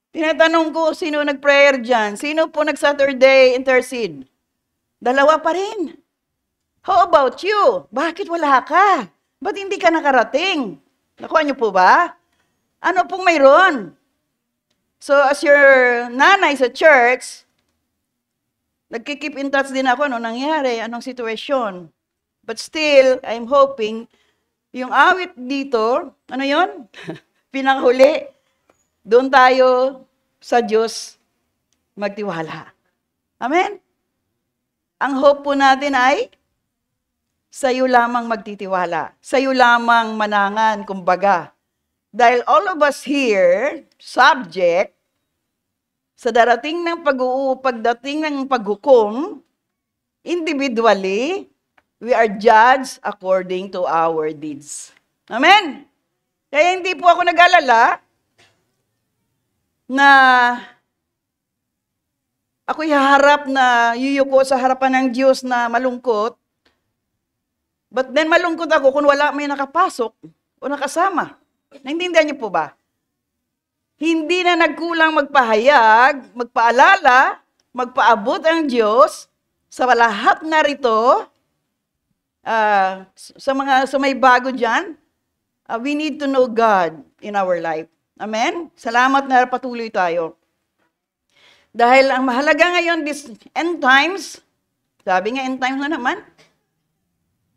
Tinatanong ko, sino nag-prayer dyan? Sino po nag-Saturday intercede? Dalawa pa rin. How about you? Bakit wala ka? Ba't hindi ka nakarating? Nakuha niyo po ba? Ano pong mayroon? So as your nanay sa church, nagkikip in touch din ako, anong nangyari, anong sitwasyon. But still, I'm hoping, yung awit dito, ano yon? Pinanghuli, doon tayo sa Diyos magtiwala. Amen? Ang hope po natin ay, sa'yo lamang magtitiwala. Sa'yo lamang manangan, kumbaga. Dahil all of us here, subject, sa darating ng pagdating ng paghukom, individually, we are judged according to our deeds. Amen? Kaya hindi po ako nag-alala na ako'y haharap na yuyuko sa harapan ng Diyos na malungkot. But then malungkot ako kung wala may nakapasok o nakasama. Naintindihan niyo po ba? Hindi na nagkulang magpahayag, magpaalala, magpaabot ang Diyos sa lahat na rito, sa may bago dyan, we need to know God in our life. Amen? Salamat na patuloy tayo. Dahil ang mahalaga ngayon, this end times, sabi nga end times na naman,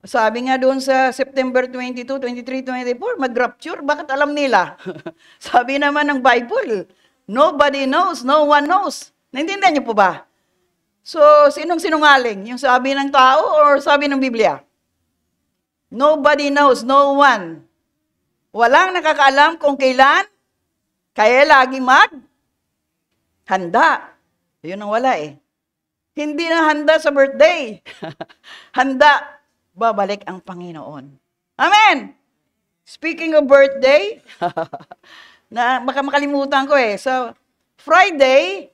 sabi nga doon sa September 22, 23, 24, mag-rapture. Bakit alam nila? Sabi naman ng Bible, nobody knows, no one knows. Naintindihan niyo po ba? So, sinong sinungaling? Yung sabi ng tao or sabi ng Biblia? Nobody knows, no one. Walang nakakaalam kung kailan, kaya lagi handa. Yun ang wala eh. Hindi na handa sa birthday. Handa. Babalik ang Panginoon. Amen! Speaking of birthday, na baka makalimutan ko eh. So, Friday,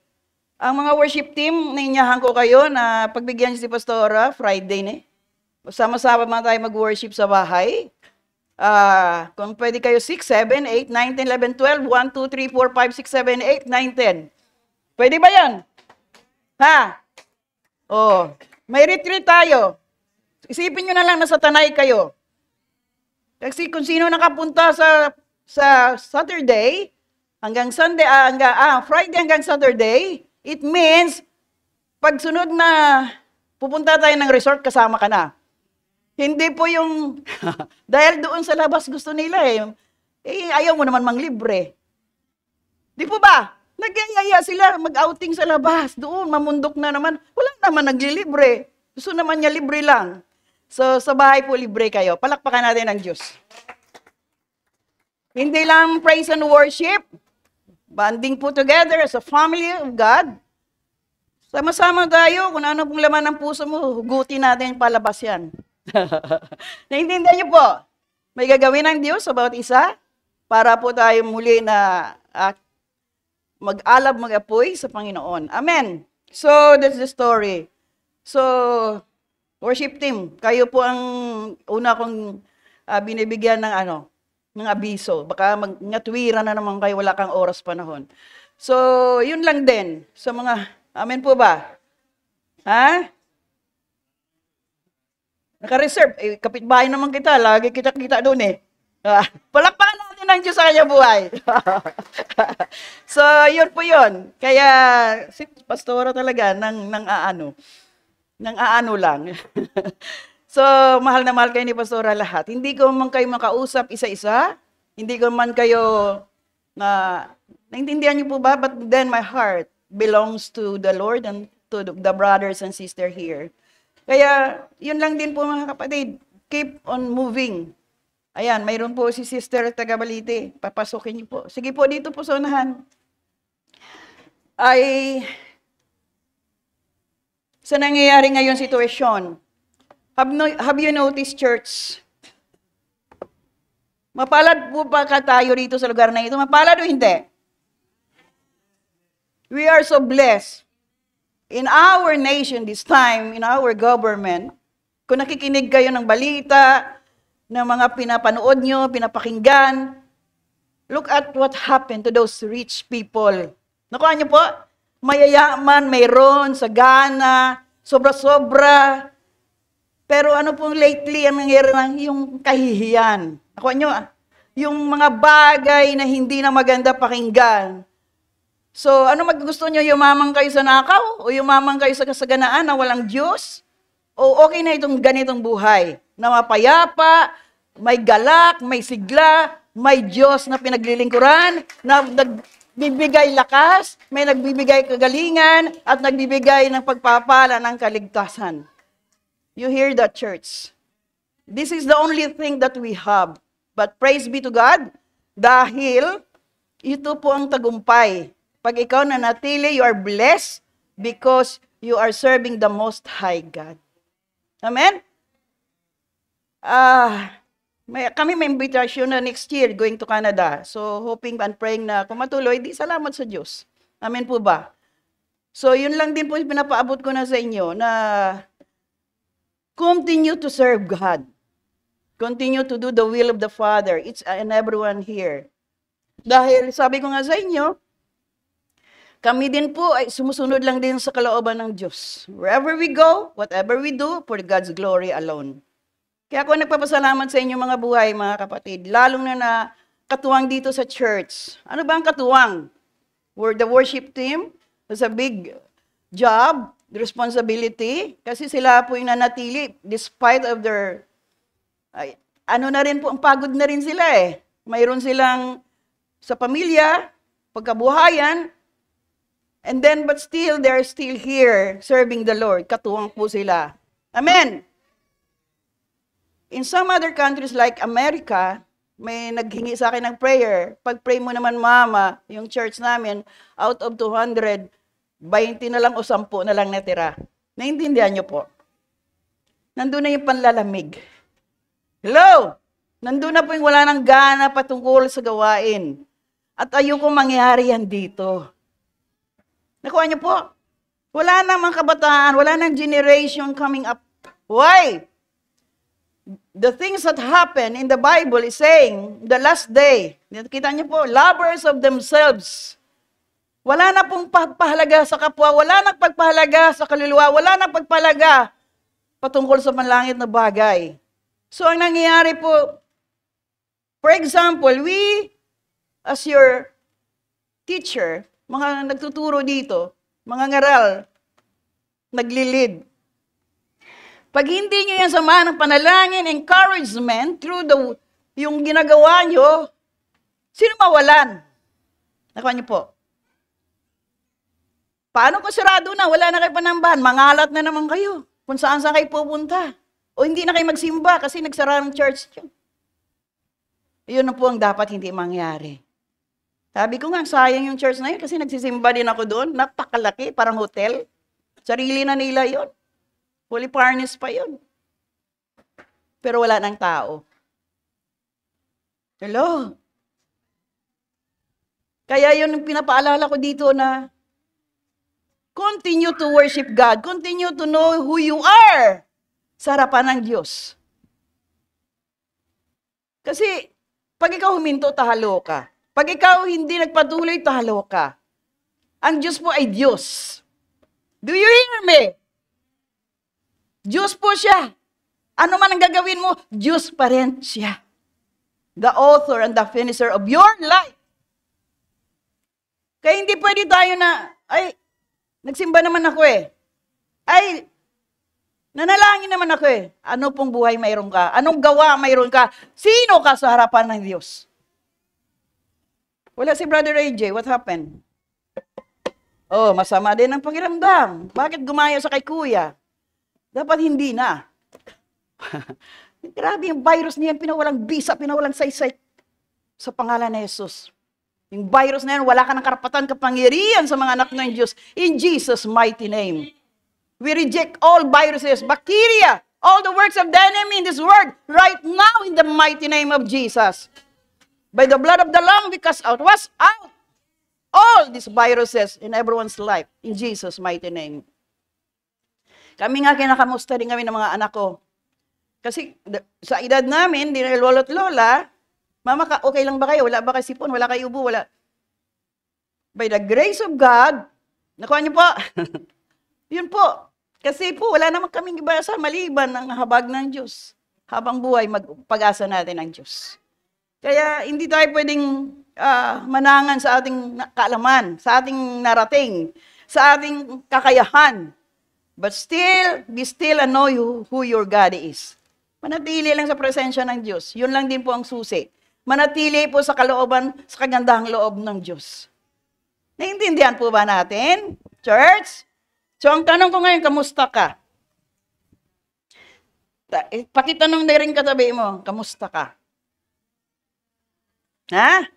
ang mga worship team, nainyahan ko kayo na pagbigyan si Pastora, Friday na eh. Sama-sama man tayo mag-worship sa bahay. Kung pwede kayo 6, 7, 8, 9, 10, 11, 12, 1, 2, 3, 4, 5, 6, 7, 8, 9, 10. Pwede ba yan? Ha? Oh, may retreat tayo. Isipin nyo na lang, nasa Tanay kayo. Kasi kung sino nakapunta sa Saturday, hanggang Sunday, Friday hanggang Saturday, it means, pag sunod na pupunta tayo ng resort, kasama ka na. Hindi po yung, dahil doon sa labas gusto nila ayaw mo naman manglibre. Di po ba? Nagyayaya sila mag-outing sa labas. Doon, mamundok na naman. Wala naman naglilibre. Gusto naman niya libre lang. So, sa bahay po, libre kayo. Palakpakan natin ang Diyos. Hindi lang praise and worship. Banding po together as a family of God. Sama-sama tayo. Kung ano pong laman ng puso mo, hugutin natin palabas yan. Naintindihan niyo po? May gagawin ng Diyos sa bawat isa para po tayo muli na mag-alab, mag-apoy sa Panginoon. Amen. So, that's the story. So, worship team, kayo po ang una kong binibigyan ng abiso. Baka ngatwira na naman kayo, wala kang oras panahon. So, yun lang din sa mga, amen po ba? Ha? Naka-reserve. Kapitbahay naman kita, lagi kita doon eh. Palakpakan natin ang Diyos sa kanya buhay. So, yun po yun. Kaya, si Pastora talaga, nang aano lang. So, mahal na mahal kayo ni Pastora lahat. Hindi ko man kayo makausap isa-isa. Hindi ko man kayo naintindihan niyo po ba? But then my heart belongs to the Lord and to the brothers and sisters here. Kaya, yun lang din po mga kapatid. Keep on moving. Ayan, mayroon po si Sister Tagabalite. Papasokin niyo po. Sige po, dito po sa unahan. Sa nangyayari ngayon sitwasyon, have you noticed, church? Mapalad po ba ka tayo rito sa lugar na ito? Mapalad o hindi? We are so blessed. In our nation this time, in our government, kung nakikinig kayo ng balita, ng mga pinapanood nyo, pinapakinggan, look at what happened to those rich people Nakuha niyo po? Mayayaman, mayroon, sagana, sobra-sobra. Pero ano pong lately ang nangyari lang, yung kahihiyan. Nakuha niyo? Yung mga bagay na hindi na maganda pakinggan. So, ano maggusto niyo? Yumaman kayo sa nakaw? O yumaman kayo sa kasaganaan na walang Diyos? O okay na itong ganitong buhay? Na mapayapa, may galak, may sigla, may Diyos na pinaglilingkuran, na nagbibigay lakas, may nagbibigay kagalingan, at nagbibigay ng pagpapala ng kaligtasan. You hear that, church? This is the only thing that we have. But praise be to God, dahil ito po ang tagumpay. Pag ikaw nanatili, you are blessed because you are serving the Most High God. Amen? Kami may invitation na next year going to Canada. So, hoping and praying na kung matuloy, di salamat sa Diyos. Amen po ba? So, yun lang din po pinapaabot ko na sa inyo na continue to serve God. Continue to do the will of the Father. It's and everyone here. Dahil sabi ko nga sa inyo, kami din po ay sumusunod lang din sa kalooban ng Diyos. Wherever we go, whatever we do, for God's glory alone. Kaya ako nagpapasalamat sa inyo mga buhay, mga kapatid. Lalong na katuwang dito sa church. Ano ba ang katuwang? The worship team has a big job, responsibility, kasi sila po yung nanatili despite of their ano na rin po, ang pagod na rin sila eh. Mayroon silang sa pamilya, pagkabuhayan, and then, but still, they're still here serving the Lord. Katuwang po sila. Amen. In some other countries like America, may naghingi sa akin ng prayer. Pag-pray mo naman, mama, yung church namin, out of 200, 20 na lang o 10 na lang natira. Naintindihan niyo po? Nandun na yung panlalamig. Hello? Nandun na po yung wala nang gana patungkol sa gawain. At ayoko mangyari yan dito. Nakuha niyo po? Wala namang kabataan, wala nang generation coming up. Why? The things that happen in the Bible is saying, the last day, kita niyo po, lovers of themselves. Wala na pong pagpahalaga sa kapwa, wala nang pagpahalaga sa kaluluwa, wala nang pagpahalaga patungkol sa panlangit na bagay. So, ang nangyayari po, for example, we, as your teacher, mga nagtuturo dito, mga ngaral, naglilid. Pag hindi nyo yan samahan ng panalangin, encouragement, through yung ginagawa nyo, sino mawalan? Nakuha nyo po. Paano kung sarado na, wala na kayo panambahan, mangalat na naman kayo, kung saan kayo pupunta. O hindi na kayo magsimba kasi nagsara ng church nyo. Iyon na po ang dapat hindi mangyari. Sabi ko nga, sayang yung church na yun kasi nagsisimba din ako doon. Napakalaki, parang hotel. Sarili na nila yun. Fully furnished pa yun. Pero wala nang tao. Hello? Kaya yun yung pinapaalala ko dito na continue to worship God. Continue to know who you are sa harapan ng Diyos. Kasi, pag ikaw huminto, tahalo ka. Pag ikaw hindi nagpatuloy, tahalo ka. Ang Diyos po ay Diyos. Do you hear me? Diyos po siya. Ano man ang gagawin mo, Diyos pa rin siya. The author and the finisher of your life. Kaya hindi pwede tayo na, ay, nagsimba naman ako eh. Ay, nanalangin naman ako eh. Ano pong buhay mayroon ka? Anong gawa mayroon ka? Sino ka sa harapan ng Diyos? Wala si Brother AJ. What happened? Oh, masama din ang pakiramdam. Bakit gumaya sa kay kuya? Dapat hindi na. Grabe yung virus niya, pinawalang bisa, pinawalang saysay sa pangalan ni Jesus. Yung virus na yan, wala ka ng karapatan, kapangyarihan sa mga anak ng Diyos. In Jesus' mighty name. We reject all viruses, bacteria, all the works of the enemy in this world, right now in the mighty name of Jesus. By the blood of the Lamb, we cast out, wash out all these viruses in everyone's life, in Jesus' mighty name. Kami nga kinakamusta din kami ng mga anak ko. Kasi sa edad namin, di na lolo't lola, mama, okay lang ba kayo? Wala ba kayo sipon? Wala kayo ubo? Wala. By the grace of God, nakuha niyo po? Yun po. Kasi po, wala naman kaming iba sa maliban ng habag ng Diyos. Habang buhay, pag-asa natin ng Diyos. Kaya hindi tayo pwedeng manangan sa ating kaalaman, sa ating narating, sa ating kakayahan. But still, be still and know who your God is. Manatili lang sa presensya ng Diyos. Yun lang din po ang susi. Manatili po sa kalooban, sa kagandahang loob ng Diyos. Naiintindihan po ba natin, church? So, ang tanong ko ngayon, kamusta ka? Pakitanong na rin katabi mo, kamusta ka? Ha?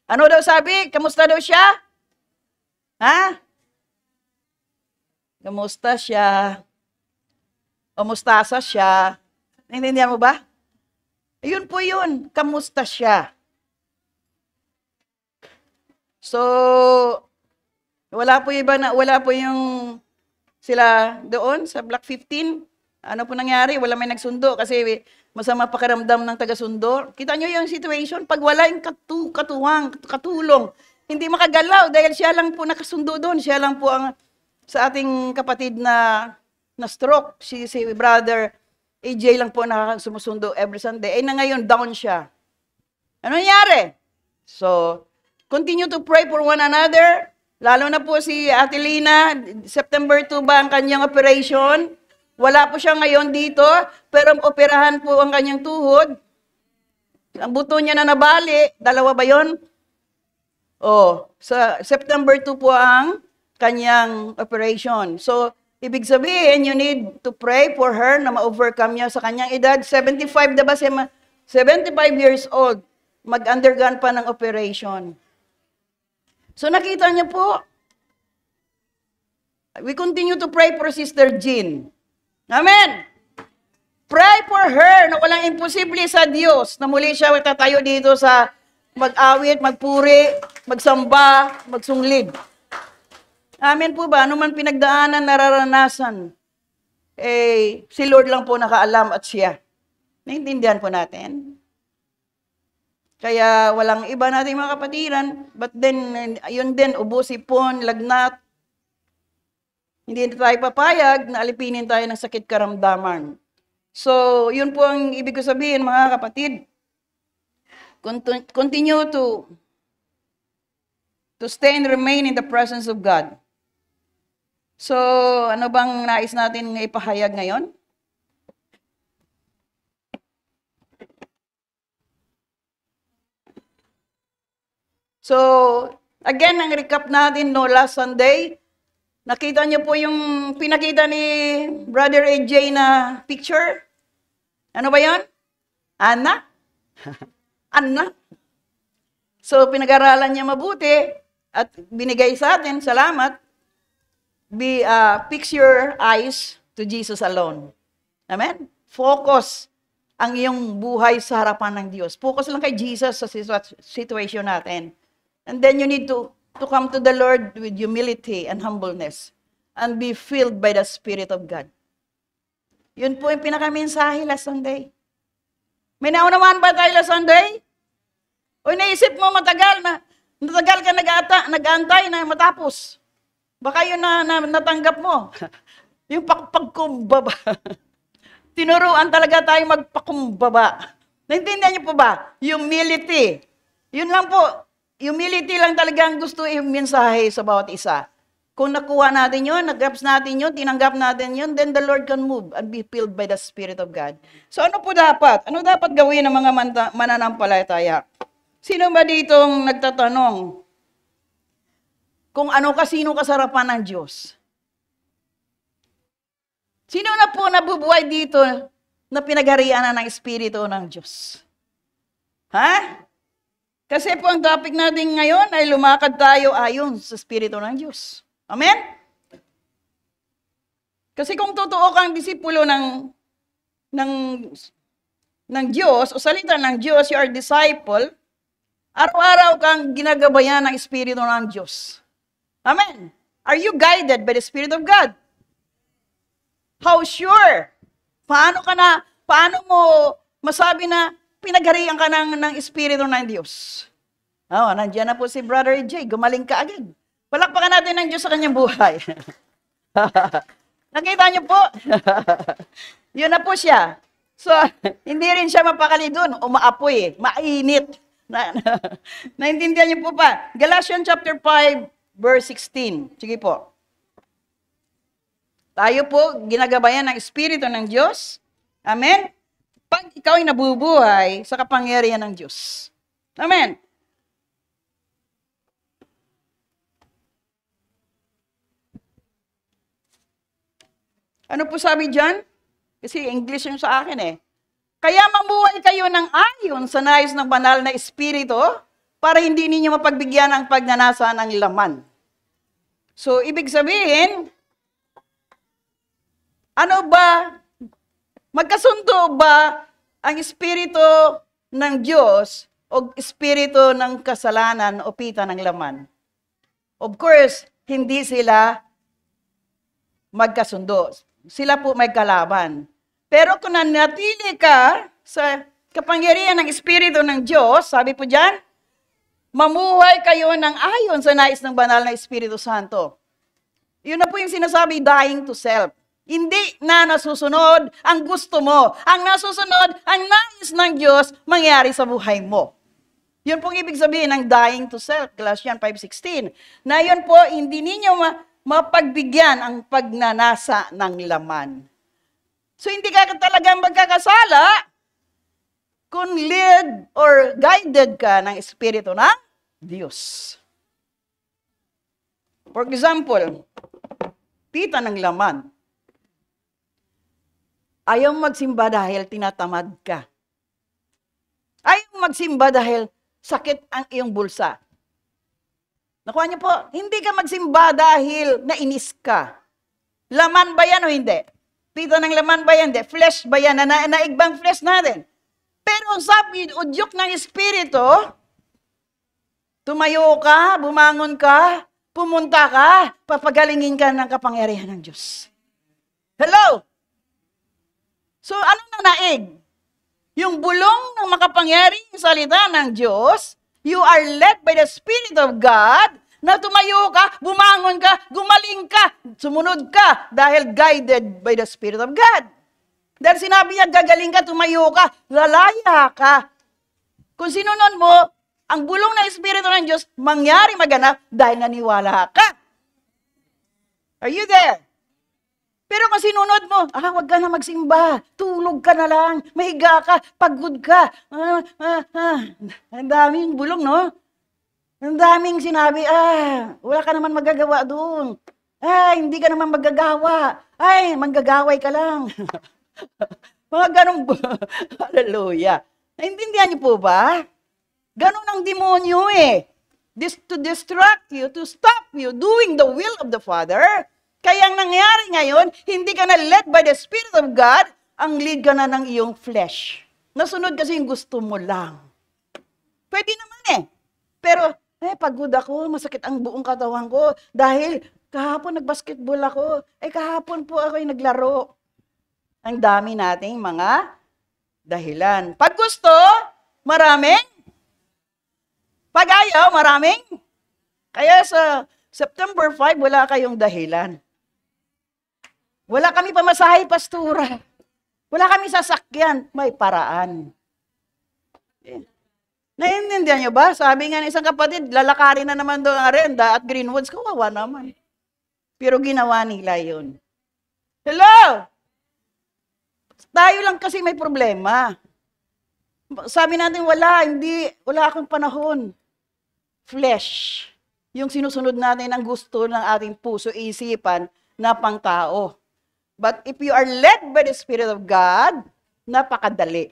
Ano daw sabi? Kamusta daw siya? Ha? Kamusta siya? O mustasa siya? Naiintindihan mo ba? Ayun po yun, kamusta siya? So, wala po yung sila doon sa Block 15. Ano po nangyari? Wala may nagsundo kasi masama pakiramdam ng taga-sundo. Kita nyo yung situation, pag wala yung katulong, hindi makagalaw dahil siya lang po nakasundo doon. Siya lang po ang sa ating kapatid na stroke. Si brother AJ lang po nakasumusundo every Sunday. Na ngayon, down siya. Ano nangyari? So, continue to pray for one another. Lalo na po si Ate Lina, September 2 ba ang kanyang operation? Wala po siya ngayon dito, pero operahan po ang kanyang tuhod. Ang buto niya na nabali, dalawa ba yun? Sa September 2 po ang kanyang operation. So, ibig sabihin, you need to pray for her na ma-overcome niya sa kanyang edad. 75 na ba siya? 75 years old, mag-undergone pa ng operation. So nakita niyo po, we continue to pray for Sister Jean. Amen! Pray for her na walang imposible sa Diyos na muli siya tatayo dito sa mag-awit, magpuri, magsamba, magsunglid. Amen po ba? Ano man pinagdaanan, nararanasan, si Lord lang po nakaalam at siya. Naintindihan po natin? Kaya walang iba nating mga kapatiran, but then, yun din, ubo, sipon, lagnat. Hindi tayo papayag na alipinin tayo ng sakit karamdaman. So, yun po ang ibig ko sabihin, mga kapatid. Continue to stay and remain in the presence of God. So, ano bang nais natin ipahayag ngayon? So, again, ang recap natin last Sunday, nakita niyo po yung pinakita ni Brother AJ na picture? Ano ba yan? Anna? Anna? So, pinag-aralan niya mabuti at binigay sa atin, salamat. Fix your eyes to Jesus alone. Amen? Focus ang iyong buhay sa harapan ng Diyos. Focus lang kay Jesus sa situation natin. And then you need to come to the Lord with humility and humbleness and be filled by the Spirit of God. Yun po yung pinakamensahe last Sunday. May naunawaan ba tayo last Sunday? O naisip mo matagal ka nag-aantay na matapos. Baka yun na natanggap mo. Yung pagkumbaba. Tinuruan talaga tayo magpakumbaba. Naintindihan niyo po ba? Humility. Yun lang po. Humility lang talaga ang gusto yung mensahe sa bawat isa. Kung nakuha natin yun, nag-grasp natin yun, tinanggap natin yun, then the Lord can move and be filled by the Spirit of God. So ano po dapat? Ano dapat gawin ng mga mananampalataya? Sino ba ditong nagtatanong kung sino kasarapan ng Diyos? Sino na po nabubuhay dito na pinagharian na ng Espiritu ng Diyos? Ha? Kasi po ang topic natin ngayon ay lumakad tayo ayon sa Espiritu ng Diyos. Amen? Kasi kung totoo kang disipulo ng Diyos o salita ng Diyos, you are disciple, araw-araw kang ginagabayan ng Espiritu ng Diyos. Amen? Are you guided by the Spirit of God? How sure? Paano mo masabi na pinagharian ka ng Espiritu ng Diyos? Oh, nandiyan na po si Brother Jay. Gumaling ka agad. Palakpakan natin ng Diyos sa kanyang buhay. Nakita niyo po? Yun na po siya. So, hindi rin siya mapakali doon. Umaapoy, mainit. Naintindihan niyo po pa? Galatians chapter 5, verse 16. Sige po. Tayo po, ginagabayan ng Espiritu ng Diyos. Amen? Pag ikaw ay nabubuhay sa kapangyarihan ng Diyos. Amen? Ano po sabi dyan? Kasi English yung sa akin eh. Kaya mamuhay kayo ng ayon sa nais ng banal na Espiritu para hindi ninyo mapagbigyan ang pagnanasa ng laman. So, ibig sabihin, ano ba, magkasundo ba ang Espiritu ng Diyos o Espiritu ng kasalanan o pita ng laman? Of course, hindi sila magkasundo. Sila po may kalaban. Pero kung nanatili ka sa kapangyarihan ng Espiritu ng Diyos, sabi po dyan, mamuhay kayo ng ayon sa nais ng banal na Espiritu Santo. Yun na po yung sinasabi, dying to self. Hindi na nasusunod ang gusto mo. Ang nasusunod, ang nais ng Diyos mangyari sa buhay mo. Yun pong ibig sabihin ng dying to self, Galatians 5:16. Na yun po, hindi ninyo mapagbigyan ang pagnanasa ng laman. So, hindi ka talaga magkakasala kung led or guided ka ng Espiritu ng Diyos. For example, pita ng laman. Ayaw magsimba dahil tinatamad ka. Ayaw magsimba dahil sakit ang iyong bulsa. Nakuha niyo po, hindi ka magsimba dahil nainis ka. Laman ba yan o hindi? Pita ng laman ba yan? Hindi. Flesh ba yan? Naigbang flesh natin. Pero sabi, udyok ng Espiritu, tumayo ka, bumangon ka, pumunta ka, papagalingin ka ng kapangyarihan ng Diyos. Hello? So, anong nanaig? Yung bulong ng makapangyarihang salita ng Diyos, you are led by the Spirit of God, na tumayo ka, bumangon ka, gumaling ka, sumunod ka, dahil guided by the Spirit of God. Dahil sinabi niya, gagaling ka, tumayo ka, lalaya ka. Kung sinunod mo, ang bulong ng Espiritu ng Diyos, mangyari maganap dahil naniwala ka. Are you there? Pero kung sinunod mo, wag ka na magsimba, tulog ka na lang, mahiga ka, pagod ka. Ang daming bulong, no? Ang daming sinabi, wala ka naman magagawa doon. Hindi ka naman magagawa. Manggagaway ka lang. Mga ganong, hallelujah. Naintindihan niyo po ba? Ganon ang demonyo eh. To distract you, to stop you doing the will of the Father. Kaya ang nangyari ngayon, hindi ka na led by the Spirit of God, ang lead ka na ng iyong flesh. Nasunod kasi yung gusto mo lang. Pwede naman eh. Pero, pagod ako, masakit ang buong katawan ko, dahil kahapon nag-basketball ako, kahapon po ako'y naglaro. Ang dami nating mga dahilan. Pag gusto, maraming. Pag ayaw, maraming. Kaya sa September 5, wala kayong dahilan. Wala kami pamasahe, pastura. Wala kami sasakyan, may paraan. Naiintindihan niyo ba? Sabi nga ng isang kapatid, lalakarin na naman doon ang Arenda at Greenwoods, kawawa naman. Pero ginawa nila yun. Hello? Tayo lang kasi may problema. Sabi natin, wala akong panahon. Flesh. Yung sinusunod natin ang gusto ng ating puso, isipan na pangtao. But if you are led by the Spirit of God, napakadali.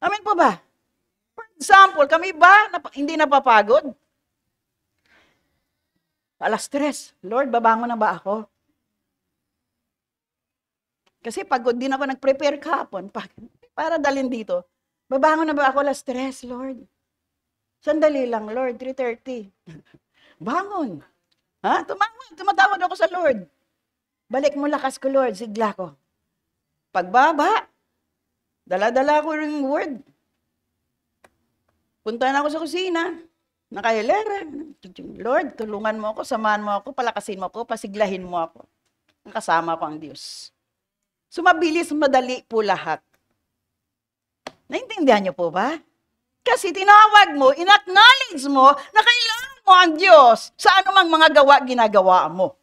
Amen po ba? For example, kami ba hindi napapagod? 3:00, Lord, babangon na ba ako? Kasi pagod din ako, nag-prepare kahapon para dalhin dito. Babangon na ba ako 3:00, Lord? Sandali lang, Lord, 3:30. Bangon. Tumatawag ako sa Lord. Balik mo lakas ko, Lord, sigla ko. Pagbaba, dala-dala ko rin word. Punta na ako sa kusina. Nakahilera. Lord, tulungan mo ako, samahan mo ako, palakasin mo ako, pasiglahin mo ako. Kasama ko ang Diyos. So, mabilis, madali po lahat. Naintindihan niyo po ba? Kasi tinawag mo, in-acknowledge mo na kailangan mo ang Diyos sa anumang mga ginagawa mo.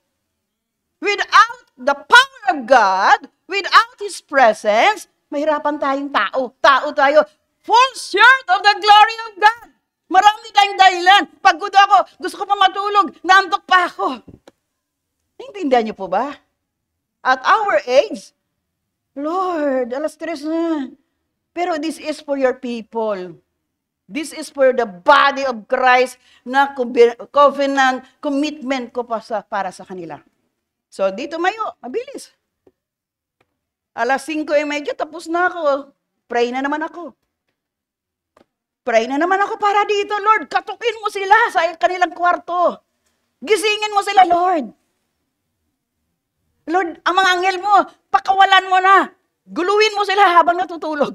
Without the power of God, without His presence, mahirapan tayong tao. Tao tayo. Fall short of the glory of God. Marami tayong dahilan. Pagod ako, gusto ko pa matulog, naantok pa ako. Naintindihan niyo po ba? At our age, Lord, 3:00 na. Pero this is for your people. This is for the body of Christ na covenant, commitment ko para sa kanila. So, dito mayo, mabilis. 5:30, tapos na ako. Pray na naman ako. Pray na naman ako para dito, Lord. Katukin mo sila sa kanilang kwarto. Gisingin mo sila, Lord. Lord, ang mga anghel mo, pakawalan mo na. Guluhin mo sila habang natutulog.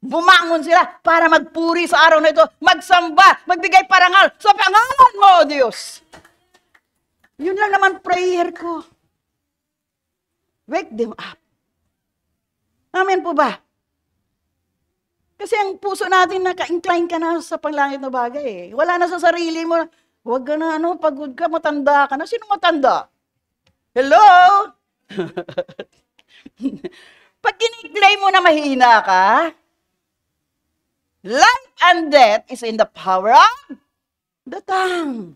Bumangon sila para magpuri sa araw na ito, magsamba, magbigay parangal sa pangalan mo, O Diyos. Yun lang naman prayer ko. Wake them up. Amen po ba? Kasi ang puso natin naka-incline ka na sa panglangit na bagay. Wala na sa sarili mo. Huwag ka na, pagod ka, matanda ka na. Sino matanda? Hello? Pag kiniklay mo na mahina ka, life and death is in the power of the tongue.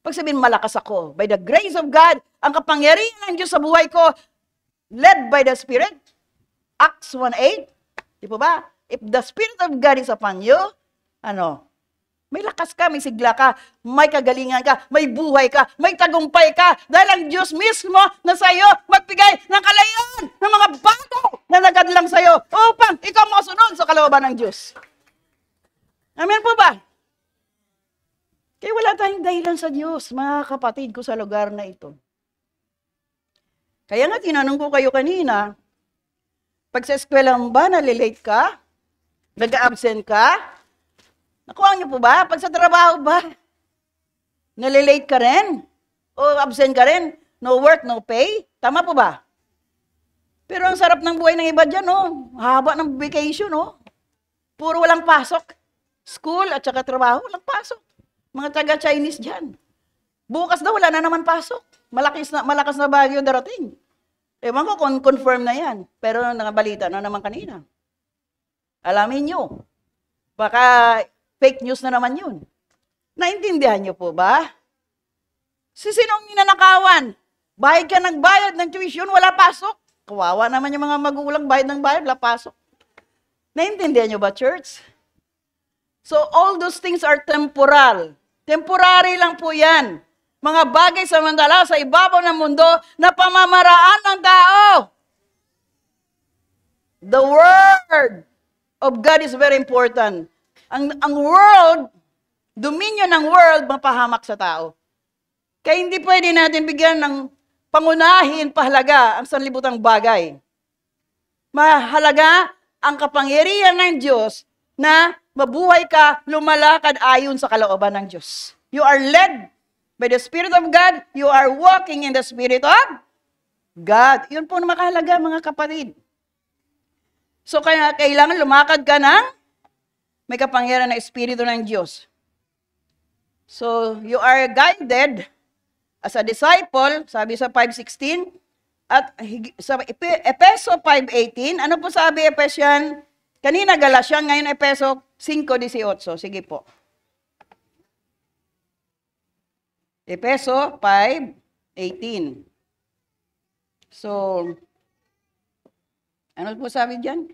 Pag sabihin, malakas ako. By the grace of God, ang kapangyarihan ng Diyos sa buhay ko, led by the Spirit. Acts 1:8. Di po ba? If the Spirit of God is upon you, may lakas ka, may sigla ka, may kagalingan ka, may buhay ka, may tagumpay ka, dahil ang Diyos mismo na sa iyo magbigay ng kalayaan ng mga bagay na nagadlang sa iyo upang ikaw masunod sa kalooban ng Diyos. Amen po ba? Kaya wala tayong dahilan sa Diyos, mga kapatid ko sa lugar na ito. Kaya nga tinanong ko kayo kanina, pag sa eskwelahan ba, nalilate ka? Nag-absent ka? Nakuha niyo po ba? Pag sa trabaho ba? Nalilate ka rin? O absent ka rin? No work, no pay? Tama po ba? Pero ang sarap ng buhay ng iba dyan, haba ng vacation, Puro walang pasok. School at saka trabaho, walang pasok. Mga taga-Chinese dyan. Bukas daw, wala na naman pasok. Malakas na bagyo darating. Ewan ko kung confirm na yan. Pero nangabalita na naman kanina. Alamin nyo. Baka fake news na naman yun. Naintindihan nyo po ba? Sinong ninanakawan? Bayad ka ng bayad ng tuition, wala pasok. Kawawa naman yung mga magulang, bayad ng bayad, wala pasok. Naintindihan nyo ba, church? So all those things are temporal. Temporary lang po yan. Mga bagay samantala sa ibabaw ng mundo na pamamaraan ng tao. The word of God is very important. Ang world, dominion ng world, mapahamak sa tao. Kaya hindi pwede natin bigyan ng pangunahin, pahalaga ang sanlibutang bagay. Mahalaga ang kapangyarihan ng Diyos na mabuhay ka, lumalakad ayon sa kalooban ng Diyos. You are led by the Spirit of God. You are walking in the Spirit of God. Yun po na makahalaga, mga kapatid. So, kaya kailangan lumakad ka ng may kapangyarihan na Espiritu ng Diyos. So, you are guided as a disciple, sabi sa 5:16, at sa Epeso 5:18, ano po sabi Ephesians? Kanina Galatian, ngayon Epeso 5:18. Sige po. Epeso 5:18. So, ano po sabi dyan?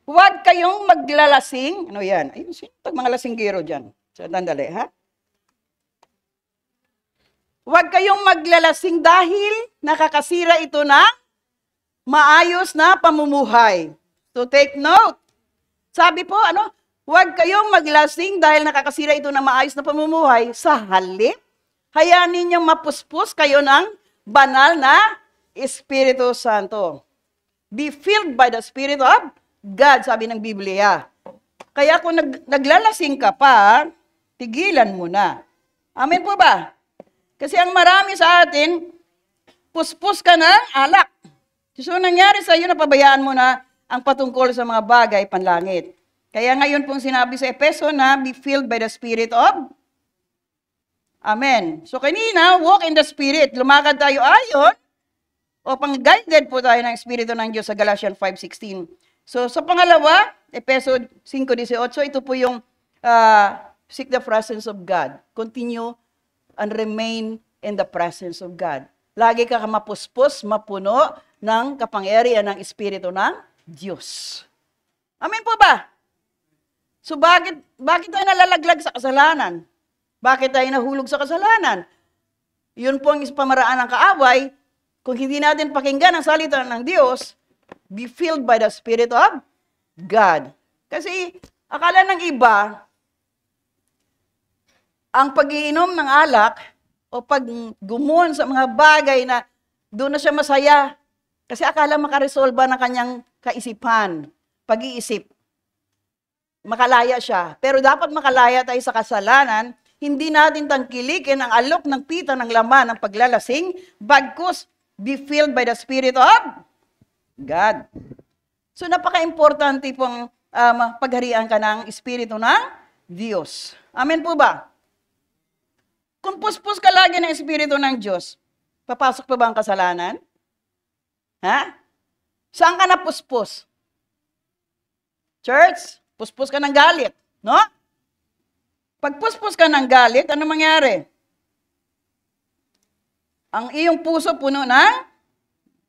Huwag kayong maglalasing. Ano yan? Ayun, sino mga lasinggero dyan? So, dandali, ha? Huwag kayong maglalasing dahil nakakasira ito ng maayos na pamumuhay. So, take note. Sabi po, huwag kayong maglasing dahil nakakasira ito ng maayos na pamumuhay. Sa halip, hayaan ninyong mapuspos kayo ng banal na Espiritu Santo. Be filled by the Spirit of God, sabi ng Biblia. Kaya kung naglalasing ka pa, tigilan mo na. Amen po ba? Kasi ang marami sa atin, puspos ka ng alak. So, nangyari sa iyo, napabayaan mo na ang patungkol sa mga bagay panlangit. Kaya ngayon pong sinabi sa Efeso na, be filled by the Spirit of Amen. So, kanina, walk in the Spirit. Lumakad tayo ayon o pang-guided po tayo ng Espiritu ng Diyos sa Galatians 5:16. So, sa pangalawa, Efeso 5:18, ito po yung seek the presence of God. Continue and remain in the presence of God. Lagi ka mapuspos, mapuno ng kapangyarihan ng Espiritu ng Diyos. Amen po ba? So, bakit tayo nalalaglag sa kasalanan? Bakit tayo nahulog sa kasalanan? Yun po ang pamaraan ng kaaway. Kung hindi natin pakinggan ang salita ng Diyos, be filled by the Spirit of God. Kasi akala ng iba, ang pag-iinom ng alak o pag-gumon sa mga bagay na doon na siya masaya, kasi akala makaresolba ng kanyang kaisipan, pag-iisip. Makalaya siya. Pero dapat makalaya tayo sa kasalanan, hindi natin tangkilikin ang alok ng pita ng laman ng paglalasing, bagkus be filled by the Spirit of God. So, napaka-importante pong pagharian ka ng Espiritu ng Diyos. Amen po ba? Kung puspos ka lagi ng Espiritu ng Diyos, papasok pa ba ang kasalanan? Ha? Saan ka na puspos? Church, puspos ka ng galit, no? Pag puspos ka ng galit, ano mangyari? Ang iyong puso puno ng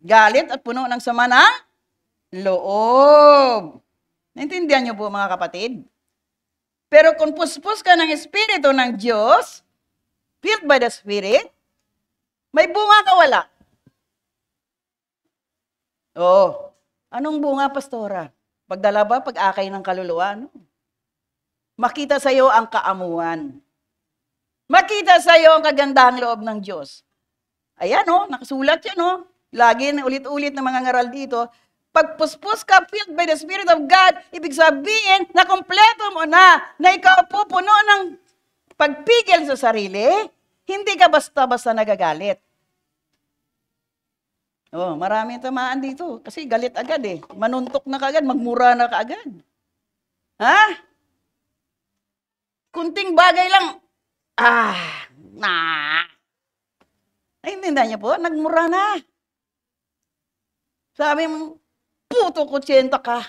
galit at puno ng sama ng loob. Naintindihan niyo po mga kapatid? Pero kung puspos ka ng Espiritu ng Diyos, filled by the Spirit, may bunga ka wala? Oh, anong bunga, pastora? Pagdala ba, pag-akay ng kaluluwa? No? Makita sa iyo ang kaamuan. Makita sa iyo ang kagandahang loob ng Diyos. Ayan nakasulat yan Lagi ulit-ulit na mga ngaral dito. Pag puspos ka, filled by the Spirit of God, ibig sabihin na kompleto mo na ikaw po puno ng pagpigil sa sarili, hindi ka basta-basta nagagalit. Maraming tamaan dito. Kasi galit agad Manuntok na kaagad, magmura na kaagad. Ha? Kunting bagay lang, Naintindihan niyo po? Nagmura na. Sabi mo, puto kutsenta ka.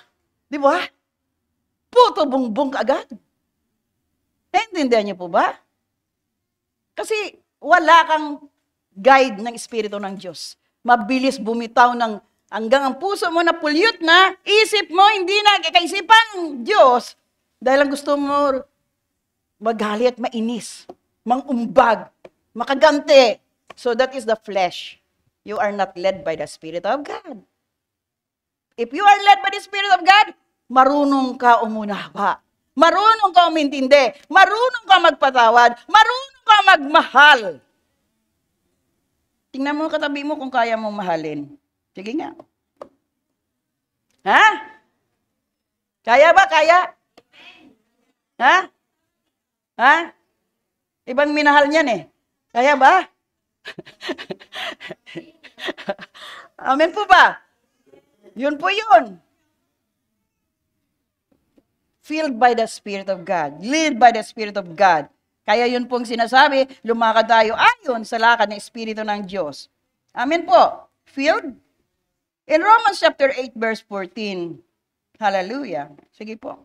Di ba? Puto bungbong ka agad. Naintindihan niyo po ba? Kasi wala kang guide ng Espiritu ng Diyos. Mabilis bumitaw hanggang ang puso mo na pulyot na, isip mo, hindi na kakaisipan ng Diyos. Dahil ang gusto mo, magalit, mainis, mangumbag, makagante. So that is the flesh. You are not led by the Spirit of God. If you are led by the Spirit of God, marunong ka umunawa. Marunong ka umintindi. Marunong ka magpatawad. Marunong ka magmahal. Tingnan mo katabi mo kung kaya mong mahalin. Sige nga. Ha? Kaya ba? Kaya? Ha? Ha? Ibang minahal niyan Kaya ba? Amen po ba? Yun po yun. Filled by the Spirit of God. Led by the Spirit of God. Kaya yun pong sinasabi, lumakad tayo ayon sa lakad ng Espiritu ng Diyos. Amen po. Filled? In Romans chapter 8 verse 14. Hallelujah. Sige po.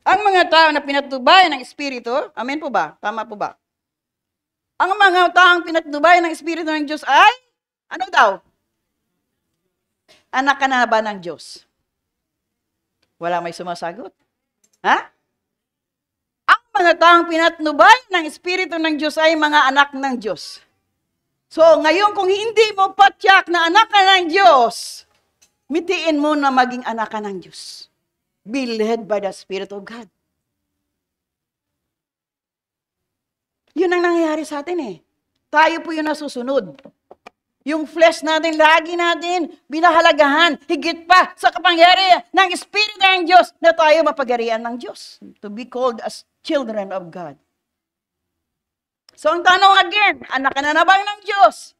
Ang mga tao na pinatnubayan ng Espiritu, amen po ba? Tama po ba? Ang mga taong pinatnubayan ng Espiritu ng Diyos ay, ano daw? Anak ka na ba ng Diyos? Wala may sumasagot. Ha? Ang mga taong pinatnubayan ng Espiritu ng Diyos ay mga anak ng Diyos. So, ngayon kung hindi mo patyak na anak ka ng Diyos, mitiin mo na maging anak ka ng Diyos. Be led by the Spirit of God. Yun ang nangyayari sa atin eh. Tayo po yung nasusunod. Yung flesh natin, lagi natin binahalagahan, higit pa sa kapangyarihan ng Espiritu ng Diyos na tayo mapagarian ng Diyos. To be called as children of God. So ang tanong again, anak ka na bang ng Diyos?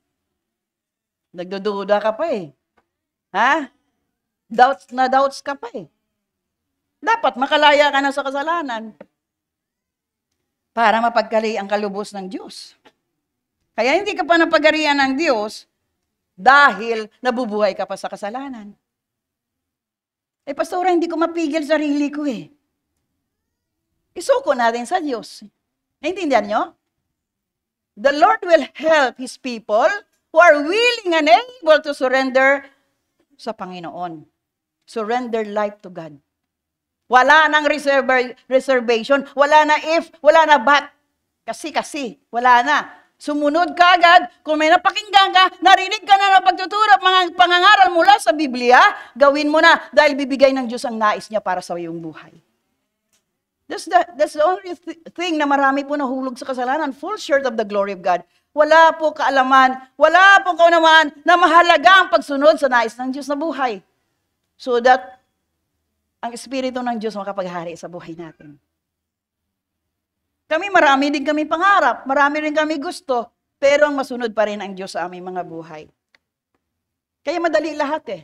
Nagdududa ka pa eh. Ha? Doubts ka pa eh. Dapat makalaya ka na sa kasalanan para mapagkali ang kalubos ng Diyos. Kaya hindi ka pa napagarian ng Diyos dahil nabubuhay ka pa sa kasalanan. Eh, pastora, hindi ko mapigil sarili ko eh. Isuko natin sa Diyos. Naintindihan nyo? The Lord will help His people who are willing and able to surrender sa Panginoon. Surrender life to God. Wala nang reservation, wala na if, wala na but. Kasi, wala na. Sumunod ka agad, kung may napakinggan ka, narinig ka na ng pagtuturo, mga pangangaral mula sa Biblia, gawin mo na dahil bibigay ng Diyos ang nais niya para sa iyong buhay. That's the only thing na marami po nahulog sa kasalanan, full short of the glory of God. Wala po kaalaman, wala po kaunawan na mahalaga ang pagsunod sa nais ng Diyos na buhay. So that ang Espiritu ng Diyos makapaghari sa buhay natin. Marami din kami pangarap, marami rin kami gusto, pero ang masunod pa rin ang Diyos sa aming mga buhay. Kaya madali lahat eh.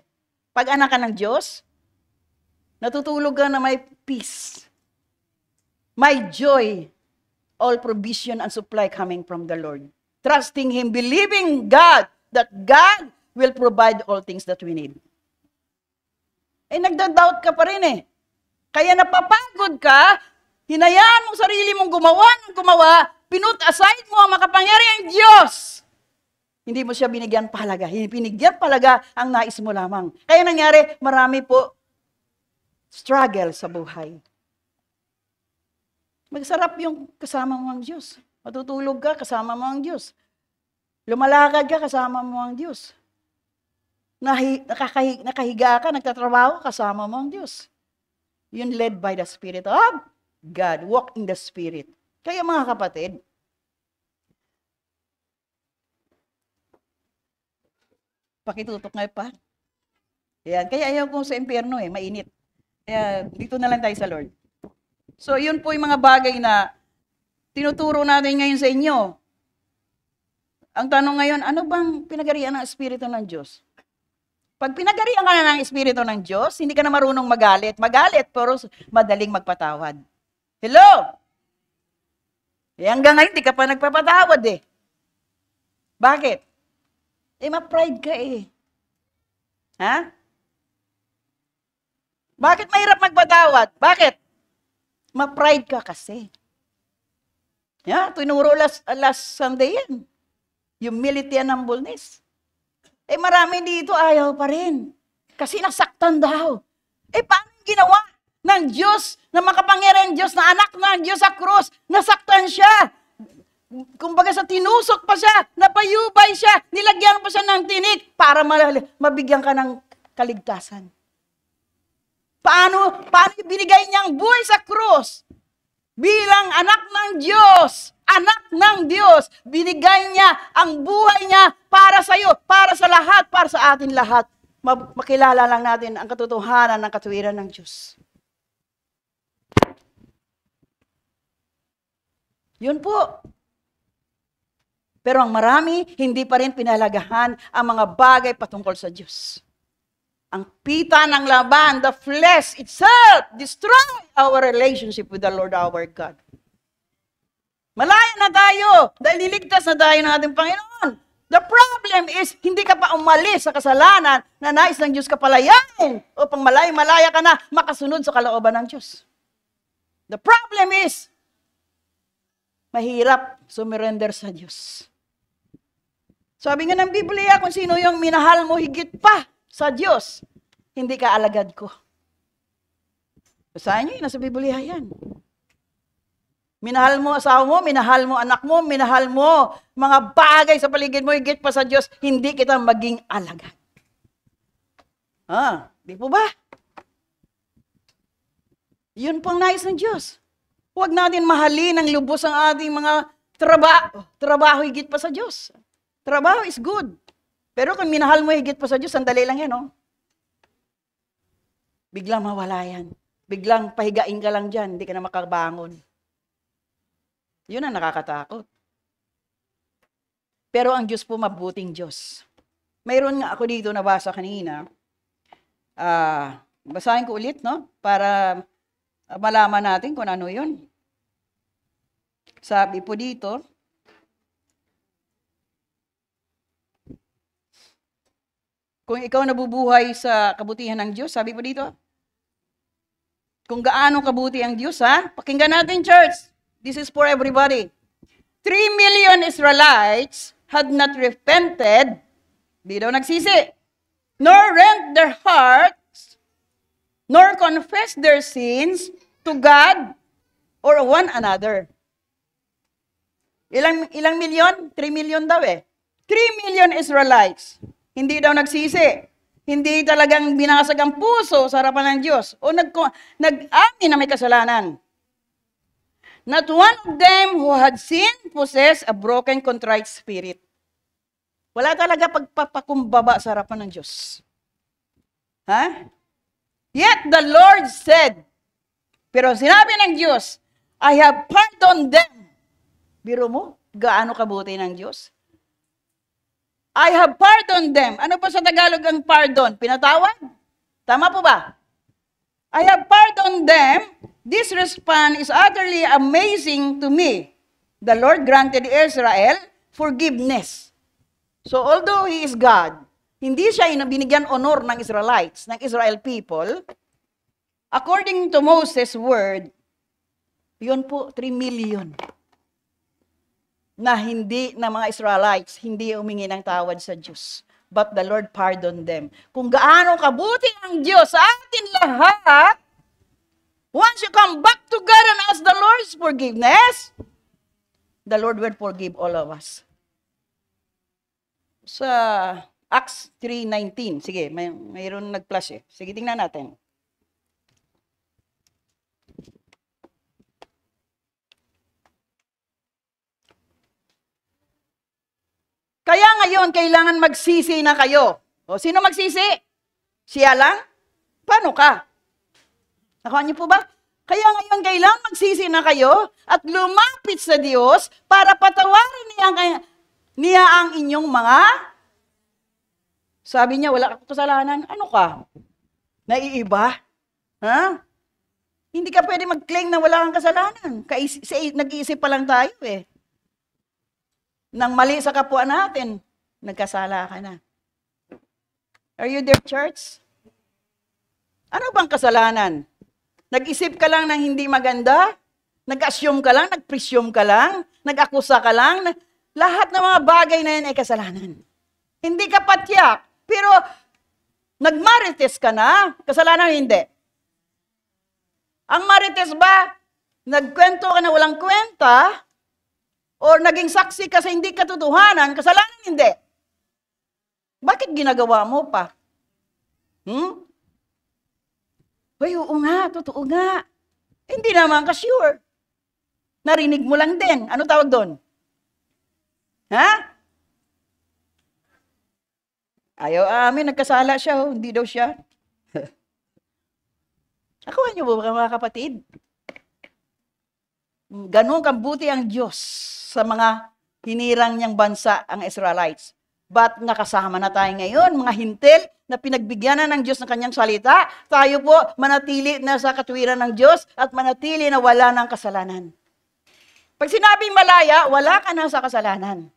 Pag anak ka ng Diyos, natutulog ka na may peace, may joy, all provision and supply coming from the Lord. Trusting Him, believing God, that God will provide all things that we need. Eh, nagda-doubt ka pa rin eh. Kaya napapagod ka, hinayaan mong sarili mong gumawa, pinut aside mo ang makapangyarihang Diyos. Hindi mo siya binigyan pahalaga. Binigyan pahalaga ang nais mo lamang. Kaya nangyari, marami po struggle sa buhay. Magsarap yung kasama mo ang Diyos. Matutulog ka, kasama mo ang Diyos. Lumalakad ka, kasama mo ang Diyos. Nakahiga ka, nagtatrabaho, kasama mo ang Diyos. Yun led by the Spirit of God. Walk in the Spirit. Kaya mga kapatid, pakitutok ngayon pa. Ayan. Kaya ayaw kong sa impyerno mainit. Kaya dito na lang tayo sa Lord. So yun po yung mga bagay na tinuturo natin ngayon sa inyo. Ang tanong ngayon, ano bang pinagarian ng Espiritu ng Diyos? Pag pinagarian ka na ng Espiritu ng Diyos, hindi ka na marunong magalit. Magalit, pero madaling magpatawad. Hello? Eh, hanggang ngayon, hindi ka pa nagpapatawad eh. Bakit? Eh, ma-pride ka eh. Ha? Bakit mahirap magpatawad? Bakit? Ma-pride ka kasi. Yeah, tinuro last Sunday yan. Humility and humbleness. Eh, marami dito ayaw pa rin. Kasi nasaktan daw. Eh, paano ginawa ng Diyos, na makapangyarihan Diyos, na anak ng Diyos sa krus? Nasaktan siya. Kumbaga sa tinusok pa siya, napayubay siya, nilagyan pa siya ng tinik para mabigyan ka ng kaligtasan. Paano binigay niyang buhay sa krus? Bilang anak ng Diyos, binigay niya ang buhay niya para sa iyo, para sa lahat, para sa atin lahat. Makilala lang natin ang katotohanan ng katuwiran ng Diyos. Yun po. Pero ang marami, hindi pa rin pinalagahan ang mga bagay patungkol sa Diyos. Ang pita ng laban, the flesh itself, destroy our relationship with the Lord our God. Malaya na tayo dahil niligtas na tayo ng ating Panginoon. The problem is, hindi ka pa umalis sa kasalanan na nais ng Diyos kapalayain upang malaya ka na makasunod sa kalooban ng Diyos. The problem is, mahirap sumurrender sa Diyos. Sabi nga ng Biblia, kung sino yung minahal mo higit pa sa Diyos, hindi ka alagad ko. Basahin nyo, nasa Biblia yan. Minahal mo asawa mo, minahal mo anak mo, minahal mo mga bagay sa paligid mo, higit pa sa Diyos, hindi kita maging alagad. Di po ba? Yun pong nais ng Diyos. Huwag natin mahalin ng lubos ang ating mga Trabaho higit pa sa Diyos. Trabaho is good. Pero kung minahal mo higit pa sa Diyos, sandali lang yan, oh. Biglang mawala yan. Biglang pahigain ka lang dyan, hindi ka na makabangon. Yun ang nakakatakot. Pero ang Diyos po, mabuting Diyos. Mayroon nga ako dito nabasa kanina. Basahin ko ulit, no? Para malaman natin kung ano yun. Sabi po dito, kung ikaw nabubuhay sa kabutihan ng Diyos, sabi po dito, kung gaano kabuti ang Diyos, ha? Pakinggan natin, church. This is for everybody. 3 million Israelites had not repented, di daw nagsisi, nor rent their hearts, nor confess their sins to God or one another. Ilang milyon? 3 million daw eh. 3 million Israelites. Hindi daw nagsisi. Hindi talagang binasag ang puso sa harapan ng Diyos. O nag-amin na may kasalanan. Not one of them who had sinned possessed a broken, contrite spirit. Wala talaga pagpapakumbaba sa harapan ng Diyos. Ha? Yet the Lord said, pero sinabi ng Diyos, I have pardoned them. Biro mo, gaano kabuti ng Diyos? I have pardoned them. Ano pa sa Tagalog ang pardon? Pinatawad? Tama po ba? I have pardoned them. This response is utterly amazing to me. The Lord granted Israel forgiveness. So although He is God, hindi siya binigyan honor ng Israelites, ng Israel people. According to Moses' word, yun po, 3 million na hindi na mga Israelites, hindi humingi ng tawad sa Diyos. But the Lord pardoned them. Kung gaano kabuti ang Diyos sa atin lahat, once you come back to God and ask the Lord's forgiveness, the Lord will forgive all of us. Sa Acts 3:19, sige, mayroon nag-flash eh. Sige, tingnan natin. Kaya ngayon, kailangan magsisi na kayo. O, sino magsisi? Siya lang? Paano ka? Nakuha niyo po ba? Kaya ngayon, kailangan magsisi na kayo at lumapit sa Diyos para patawarin niya ang inyong mga... Sabi niya, wala kang kasalanan. Ano ka? Naiiba? Ha? Hindi ka pwede mag-claim na wala kang kasalanan. Nag-iisip pa lang tayo eh. Nang mali sa kapwa natin, nagkasala ka na. Are you there, church? Ano bang kasalanan? Nag-isip ka lang ng hindi maganda? Nag-assume ka lang? Nag-presume ka lang? Nag-akusa ka lang? Lahat ng mga bagay na yan ay kasalanan. Hindi ka patyak, pero nag-marites ka na, kasalanan hindi. Ang marites ba, nagkwento ka na walang kwenta, o naging saksi ka sa hindi katotohanan, kasalanan hindi. Bakit ginagawa mo pa? Uy, oo nga, totoo nga. Hindi naman ka sure. Narinig mo lang din. Ano tawag doon? Ha? Ayaw amin, nagkasala siya, oh. Hindi daw siya. Nakuha niyo ba mga kapatid? Ganun kabuti ang Diyos sa mga hinirang niyang bansa, ang Israelites. But nakasama na tayo ngayon, mga hintil na pinagbigyan na ng Diyos ng kanyang salita, tayo po manatili na sa katuwiran ng Diyos at manatili na wala ng kasalanan. Pag sinabing malaya, wala ka na sa kasalanan.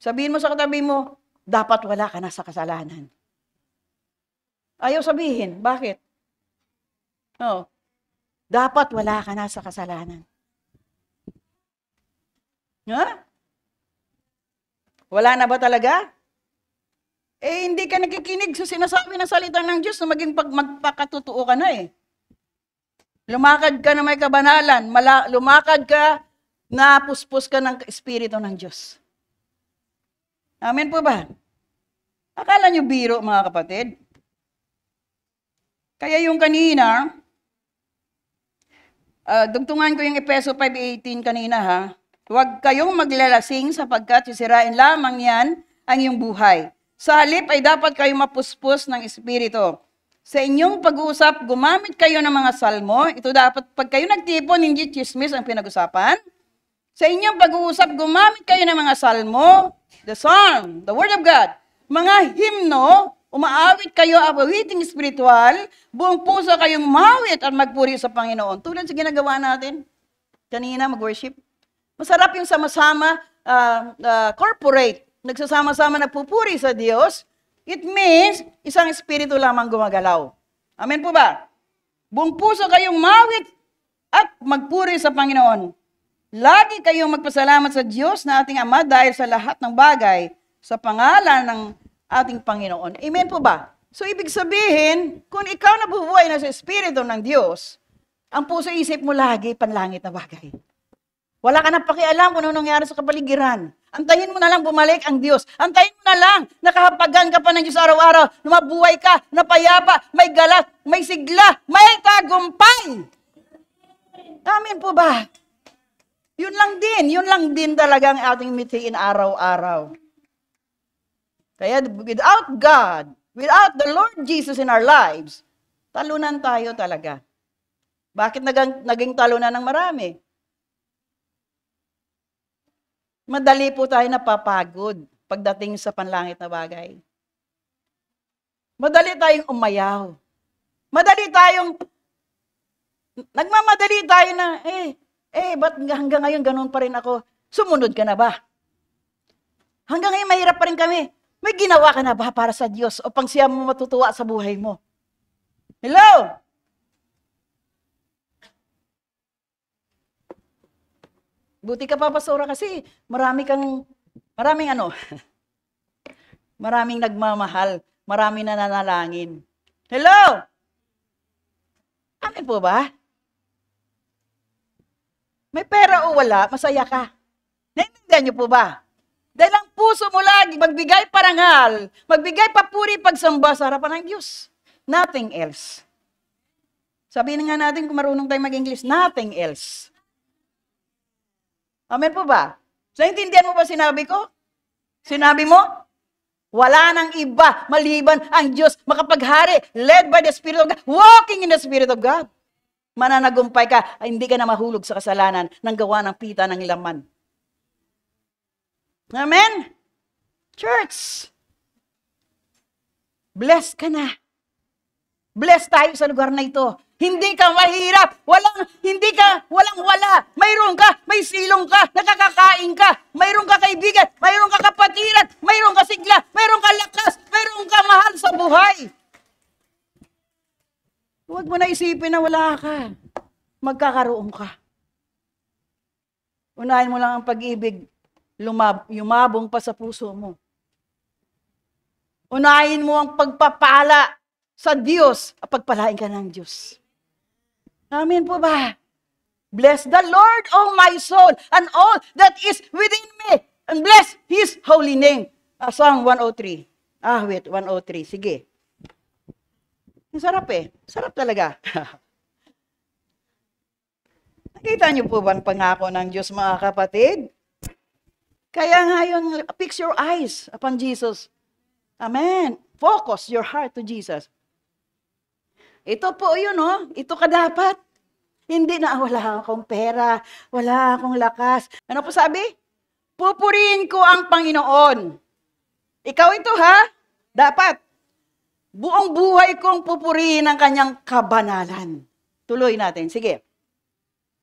Sabihin mo sa katabi mo, dapat wala ka na sa kasalanan. Ayaw sabihin, bakit? Oh, dapat wala ka na sa kasalanan. Ha? Wala na ba talaga? Eh, hindi ka nakikinig sa sinasabi ng salita ng Diyos na maging magpakatotoo ka na eh. Lumakad ka na may kabanalan, lumakad ka na puspos ka ng Espiritu ng Diyos. Amen po ba? Akala nyo biro, mga kapatid? Kaya yung kanina, dugtungan ko yung Efeso 5:18 kanina ha. Huwag kayong maglalasing sapagkat sisirain lamang yan ang iyong buhay. Sa halip ay dapat kayong mapuspos ng Espiritu. Sa inyong pag-uusap, gumamit kayo ng mga salmo. Ito dapat, pag kayo nagtipon, hindi chismis ang pinag-usapan. Sa inyong pag-uusap, gumamit kayo ng mga salmo, the psalm, the word of God. Mga himno, umaawit kayo, awiting spiritual, buong puso kayong mawit at magpuri sa Panginoon. Tulad sa ginagawa natin, kanina mag-worship. Masarap yung sama-sama, corporate, nagsasama-sama nagpupuri sa Diyos. It means, isang espiritu lamang gumagalaw. Amen po ba? Buong puso kayong mawit at magpuri sa Panginoon. Lagi kayong magpasalamat sa Diyos na ating Ama dahil sa lahat ng bagay sa pangalan ng ating Panginoon. Amen po ba? So, ibig sabihin, kung ikaw nabubuhay na sa Espiritu ng Diyos, ang puso-isip mo lagi panlangit na bagay. Wala ka na pakialam kung ano nangyari sa kapaligiran. Antayin mo na lang bumalik ang Diyos. Antayin mo na lang, nakahapagan ka pa ng Diyos araw-araw, mabuhay ka, napayapa, may galas, may sigla, may tagumpay. Amen po ba? Yun lang din talagang ating mitiin araw-araw. Kaya without God, without the Lord Jesus in our lives, talunan tayo talaga. Bakit naging talunan ng marami? Madali po tayo napapagod pagdating sa panlangit na bagay. Madali tayong umayaw. Nagmamadali tayo na, ba't hanggang ngayon ganun pa rin ako? Sumunod ka na ba? Hanggang ngayon mahirap pa rin kami. May ginawa ka na ba para sa Diyos o pang siya mo matutuwa sa buhay mo? Hello? Buti ka pa, pastora, kasi maraming nagmamahal, maraming nananalangin. Hello? Amin po ba? May pera o wala, masaya ka. Naintindihan niyo po ba? Dahil ang puso mo lagi, magbigay parangal, magbigay papuri, pagsamba sa harapan ng Diyos. Nothing else. Sabihin nga natin kung marunong tayo mag-English, nothing else. Amen po ba? So, intindihan mo ba sinabi ko? Sinabi mo? Wala nang iba maliban ang Diyos makapaghari, led by the Spirit of God, walking in the Spirit of God. Mananagumpay ka, ay hindi ka na mahulog sa kasalanan ng gawa ng pita ng laman. Amen? Church, blessed ka na. Blessed tayo sa lugar na ito. Hindi ka mahirap. Walang wala. Mayroon ka, may silong ka, nakakakain ka, mayroon ka kaibigan, mayroon ka kapatiran, mayroon ka sigla, mayroon ka lakas, mayroon ka mahal sa buhay. Huwag mo na isipin na wala ka. Magkakaroon ka. Unahin mo lang ang pag-ibig, yumabong pa sa puso mo. Unahin mo ang pagpapala sa Diyos at pagpalain ka ng Diyos. Amen po ba? Bless the Lord, O my soul, and all that is within me, and bless His holy name. Psalm 103. 103. Sige. Sarap Sarap talaga. Nakita niyo po ba ang pangako ng Diyos, mga kapatid? Kaya nga yun, fix your eyes upon Jesus. Amen. Focus your heart to Jesus. Ito po yun, Ito ka dapat. Hindi na, wala akong pera, wala akong lakas. Ano po sabi? Pupurihin ko ang Panginoon. Ikaw ito, ha? Dapat. Buong buhay kong pupurihin ang kanyang kabanalan. Tuloy natin. Sige.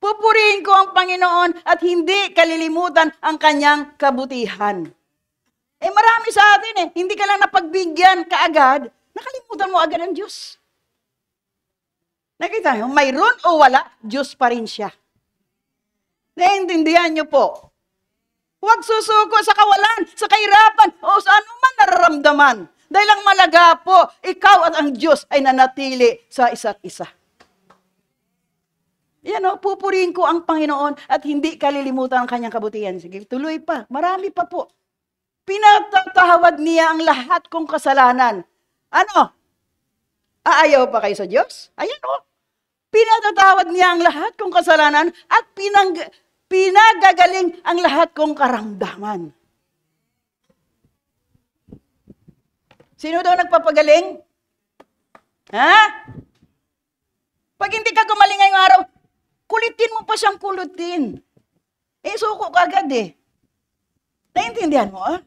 Pupurihin ko ang Panginoon at hindi kalilimutan ang kanyang kabutihan. Marami sa atin Hindi ka lang napagbigyan kaagad, nakalimutan mo agad ang Diyos. Nakita niyo, mayroon o wala, Diyos pa rin siya. Naiintindihan niyo po. Huwag susuko sa kawalan, sa kahirapan, o sa anuman nararamdaman. Dahil ang malaga po, ikaw at ang Diyos ay nanatili sa isa't isa. Yan pupurihin ko ang Panginoon at hindi kalilimutan ang kanyang kabutihan. Sige, tuloy pa. Marami pa po. Pinatatawad niya ang lahat kong kasalanan. Ano? Aayaw pa kayo sa Diyos? Ayan Pinatatawad niya ang lahat kong kasalanan at Pinagagaling ang lahat kong karamdaman. Sino daw nagpapagaling? Ha? Pag hindi ka gumaling ngayong araw, kulitin mo pa siyang kulitin. Suko ka agad eh. Naintindihan mo, ah?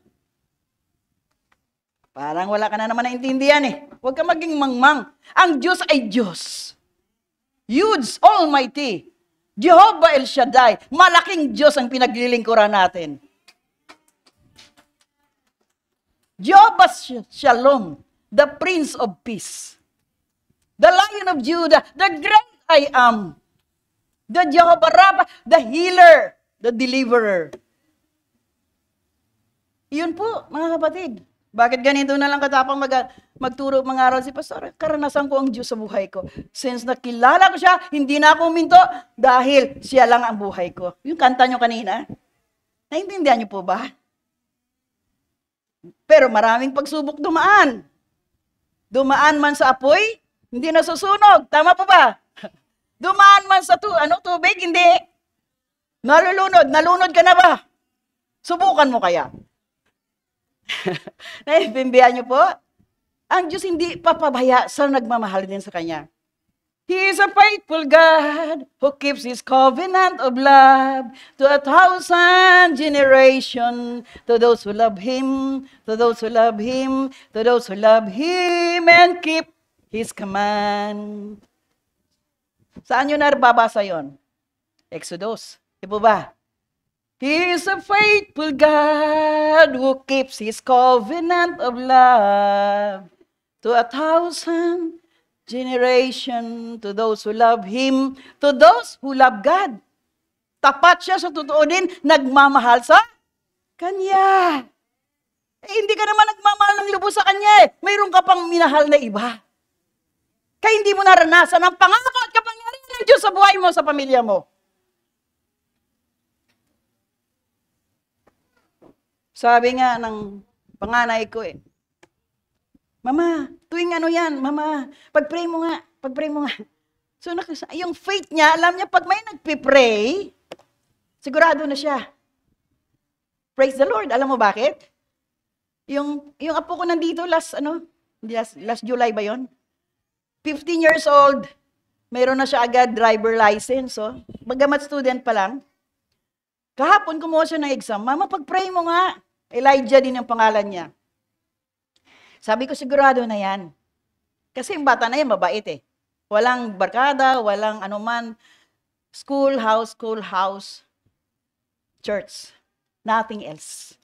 Parang wala ka na naman naintindihan eh. Huwag ka maging mangmang. Ang Diyos ay Diyos. Huge, Almighty. Jehovah El Shaddai. Malaking Diyos ang pinaglilingkuran natin. Jehovah Shalom, the Prince of Peace. The Lion of Judah, the great I am. The Jehovah Rapha, the healer, the deliverer. Yun po, mga kapatid. Bakit ganito na lang katapang magturo mangaral si Pastor? Karanasan ko ang Diyos sa buhay ko. Since nakilala ko siya, hindi na ako huminto dahil siya lang ang buhay ko. Yung kanta nyo kanina. Naintindihan nyo po ba? Pero maraming pagsubok dumaan. Dumaan man sa apoy, hindi nasusunog. Tama po ba? Dumaan man sa tubig, hindi. Nalunod ka na ba? Subukan mo kaya. Naibimbihan niyo po? Ang Diyos hindi papabaya sa nagmamahal din sa Kanya. He is a faithful God who keeps His covenant of love to 1,000 generations, to those who love Him, to those who love Him, to those who love Him and keep His command. Saan nyo nababasa yon? Exodus. Di po ba? He is a faithful God who keeps His covenant of love to 1,000 generations, to those who love Him, to those who love God. Tapat siya sa totoo din, nagmamahal sa Kanya. Hindi ka naman nagmamahal ng lubos sa Kanya eh. Mayroon ka pang minahal na iba. Kaya hindi mo naranasan ang pangako at kapangyarihan ng Diyos sa buhay mo, sa pamilya mo. Sabi nga ng panganay ko eh, Mama, tuwing ano yan, Mama, pag-pray mo nga. So, yung faith niya, alam niya, pag may nagpipray, sigurado na siya. Praise the Lord. Alam mo bakit? Yung apo ko nandito last July ba yon? 15 years old, mayroon na siya agad driver license. So, bagamat student pa lang. Kahapon kumuha siya ng exam. Mama, pag-pray mo nga. Elijah din ang pangalan niya. Sabi ko, sigurado na yan. Kasi yung bata na yan, mabait eh. Walang barkada, walang anuman. Schoolhouse, church. Nothing else.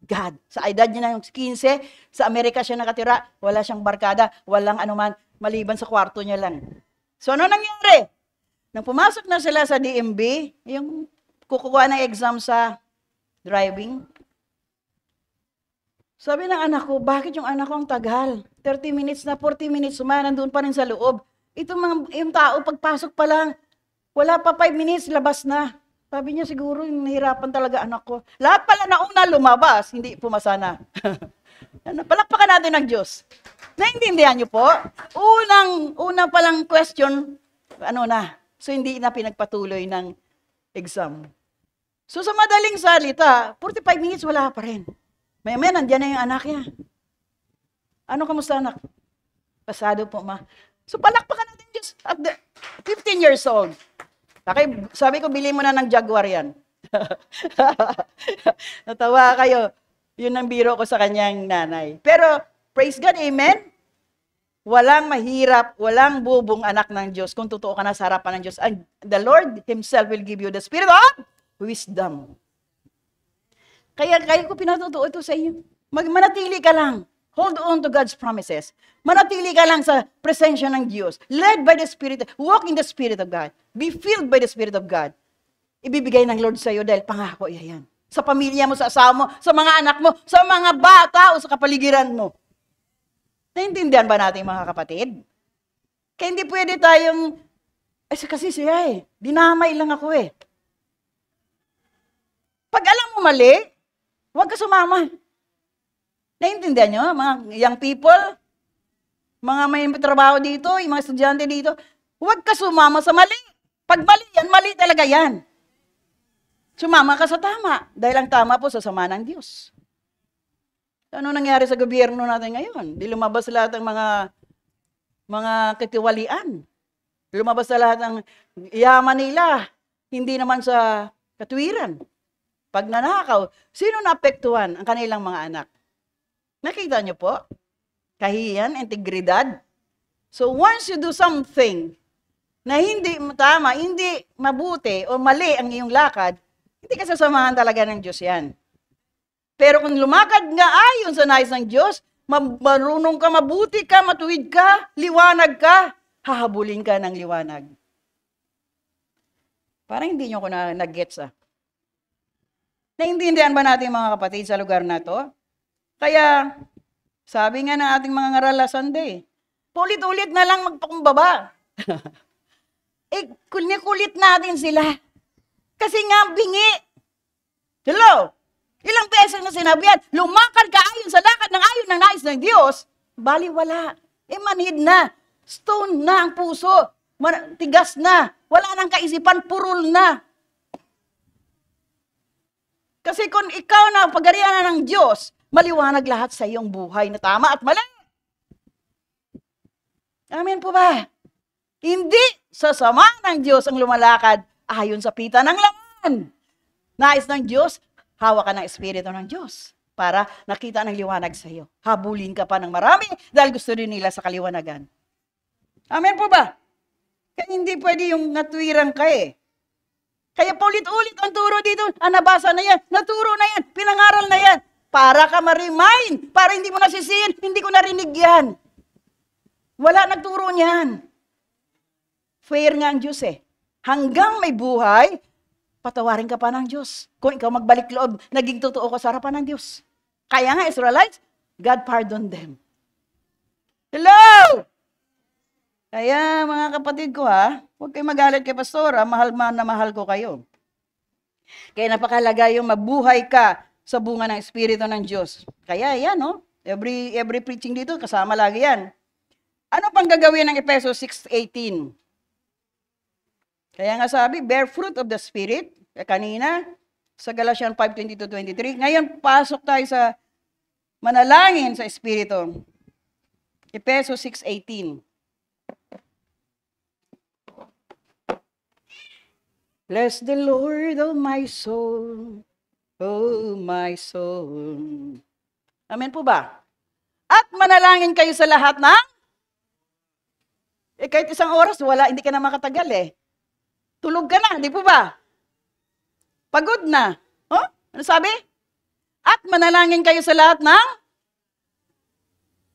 God. Sa edad niya na yung 15, sa Amerika siya nakatira, wala siyang barkada, walang anuman, maliban sa kwarto niya lang. So ano nangyari? Nang pumasok na sila sa DMV, yung kukuha ng exam sa driving, sabi ng anak ko, bakit yung anak ko ang tagal? 30 minutes na, 40 minutes, nandun pa rin sa loob. Yung tao, pagpasok pa lang, wala pa 5 minutes, labas na. Sabi niya, siguro yung nahirapan talaga anak ko. Lahat pala na una lumabas, hindi pumasa na. Palakpakan natin ng Diyos. Naintindihan niyo po? Una palang question, so hindi na pinagpatuloy ng exam. So sa madaling salita, 45 minutes wala pa rin. Maya-maya, nandiyan na yung anak niya. Kamusta anak? Pasado po, ma. So, palakpakan natin Diyos. At 15 years old. Sabi ko, bili mo na ng Jaguar yan. Natawa kayo. Yun ang biro ko sa kanyang nanay. Pero, praise God, amen? Walang mahirap, walang bubong anak ng Diyos kung totoo ka na sa harapan ng Diyos. And the Lord Himself will give you the spirit of wisdom. Kaya ko pinatutuo ito sa iyo. Manatili ka lang. Hold on to God's promises. Manatili ka lang sa presensya ng Diyos. Led by the Spirit. Walk in the Spirit of God. Be filled by the Spirit of God. Ibibigay ng Lord sa iyo dahil pangako yan. Sa pamilya mo, sa asawa mo, sa mga anak mo, sa mga bata o sa kapaligiran mo. Naintindihan ba natin mga kapatid? Kaya hindi pwede tayong, kasi siya dinamay lang ako Pag alam mo mali, huwag ka sumama. Naintindihan nyo, mga young people, mga may trabaho dito, yung mga estudyante dito, huwag ka sumama sa mali. Pag mali yan, mali talaga yan. Sumama ka sa tama. Dahil ang tama po sa sama ng Diyos. Ano nangyari sa gobyerno natin ngayon? Di lumabas lahat ng mga katiwalian. Lumabas na lahat ng yaman nila. Hindi naman sa katuwiran. Pag nanakaw, sino naapektuhan? Ang kanilang mga anak. Nakita niyo po? Kahiyan, integridad. So once you do something na hindi tama, hindi mabuti o mali ang iyong lakad, hindi ka sasamahan talaga ng Diyos yan. Pero kung lumakad nga ayon sa nais ng Diyos, marunong ka, mabuti ka, matuwid ka, liwanag ka, hahabulin ka ng liwanag. Parang hindi nyo ko nag-gets Naintindihan ba natin mga kapatid sa lugar na to? Kaya, sabi nga ng ating mga ngaral last Sunday, ulit-ulit na lang magpakumbaba. Kulit natin sila. Kasi nga, bingi. Hello? Ilang beses na sinabi yan, lumakad ka ayon sa lakad ng ayon ng nais ng Diyos, baliwala. Manhid na. Stone na ang puso. Tigas na. Wala nang kaisipan, purul na. Kasi kung ikaw na pagarianan ng Diyos, maliwanag lahat sa iyong buhay na tama at mali. Amen po ba? Hindi sa sama ng Diyos ang lumalakad ayon sa pita ng laman. Nais ng Diyos, hawak ka ng Espiritu ng Diyos para nakita ng liwanag sa iyo. Habulin ka pa ng marami dahil gusto din nila sa kaliwanagan. Amen po ba? Kaya hindi pwede yung natuwiran ka Kaya paulit-ulit ang turo dito. Nabasa na yan, naturo na yan, pinangaral na yan. Para ka ma-remind, para hindi mo nasisihin, hindi ko narinig yan. Wala nagturo niyan. Fair nga ang Diyos Hanggang may buhay, patawarin ka pa ng Diyos. Kung ikaw magbalik loob, naging totoo ka sa harapan ng Diyos. Kaya nga, Israelites, God pardon them. Hello! Kaya mga kapatid ko huwag kayo magalit kay pastora, mahal na mahal ko kayo. Kaya napakalaga yung mabuhay ka sa bunga ng Espiritu ng Diyos. Kaya yan, every preaching dito, kasama lagi yan. Ano pang gagawin ng Efesos 6:18? Kaya nga sabi, bear fruit of the Spirit. Kanina, sa Galatians 5:22-23. Ngayon, pasok tayo sa manalangin sa Espiritu. Efesos 6:18. Bless the Lord, oh my soul, oh my soul. Amen po ba? At manalangin kayo sa lahat ng kahit isang oras, hindi ka na makatagal Tulog ka na, di po ba? Pagod na. Ano sabi? At manalangin kayo sa lahat ng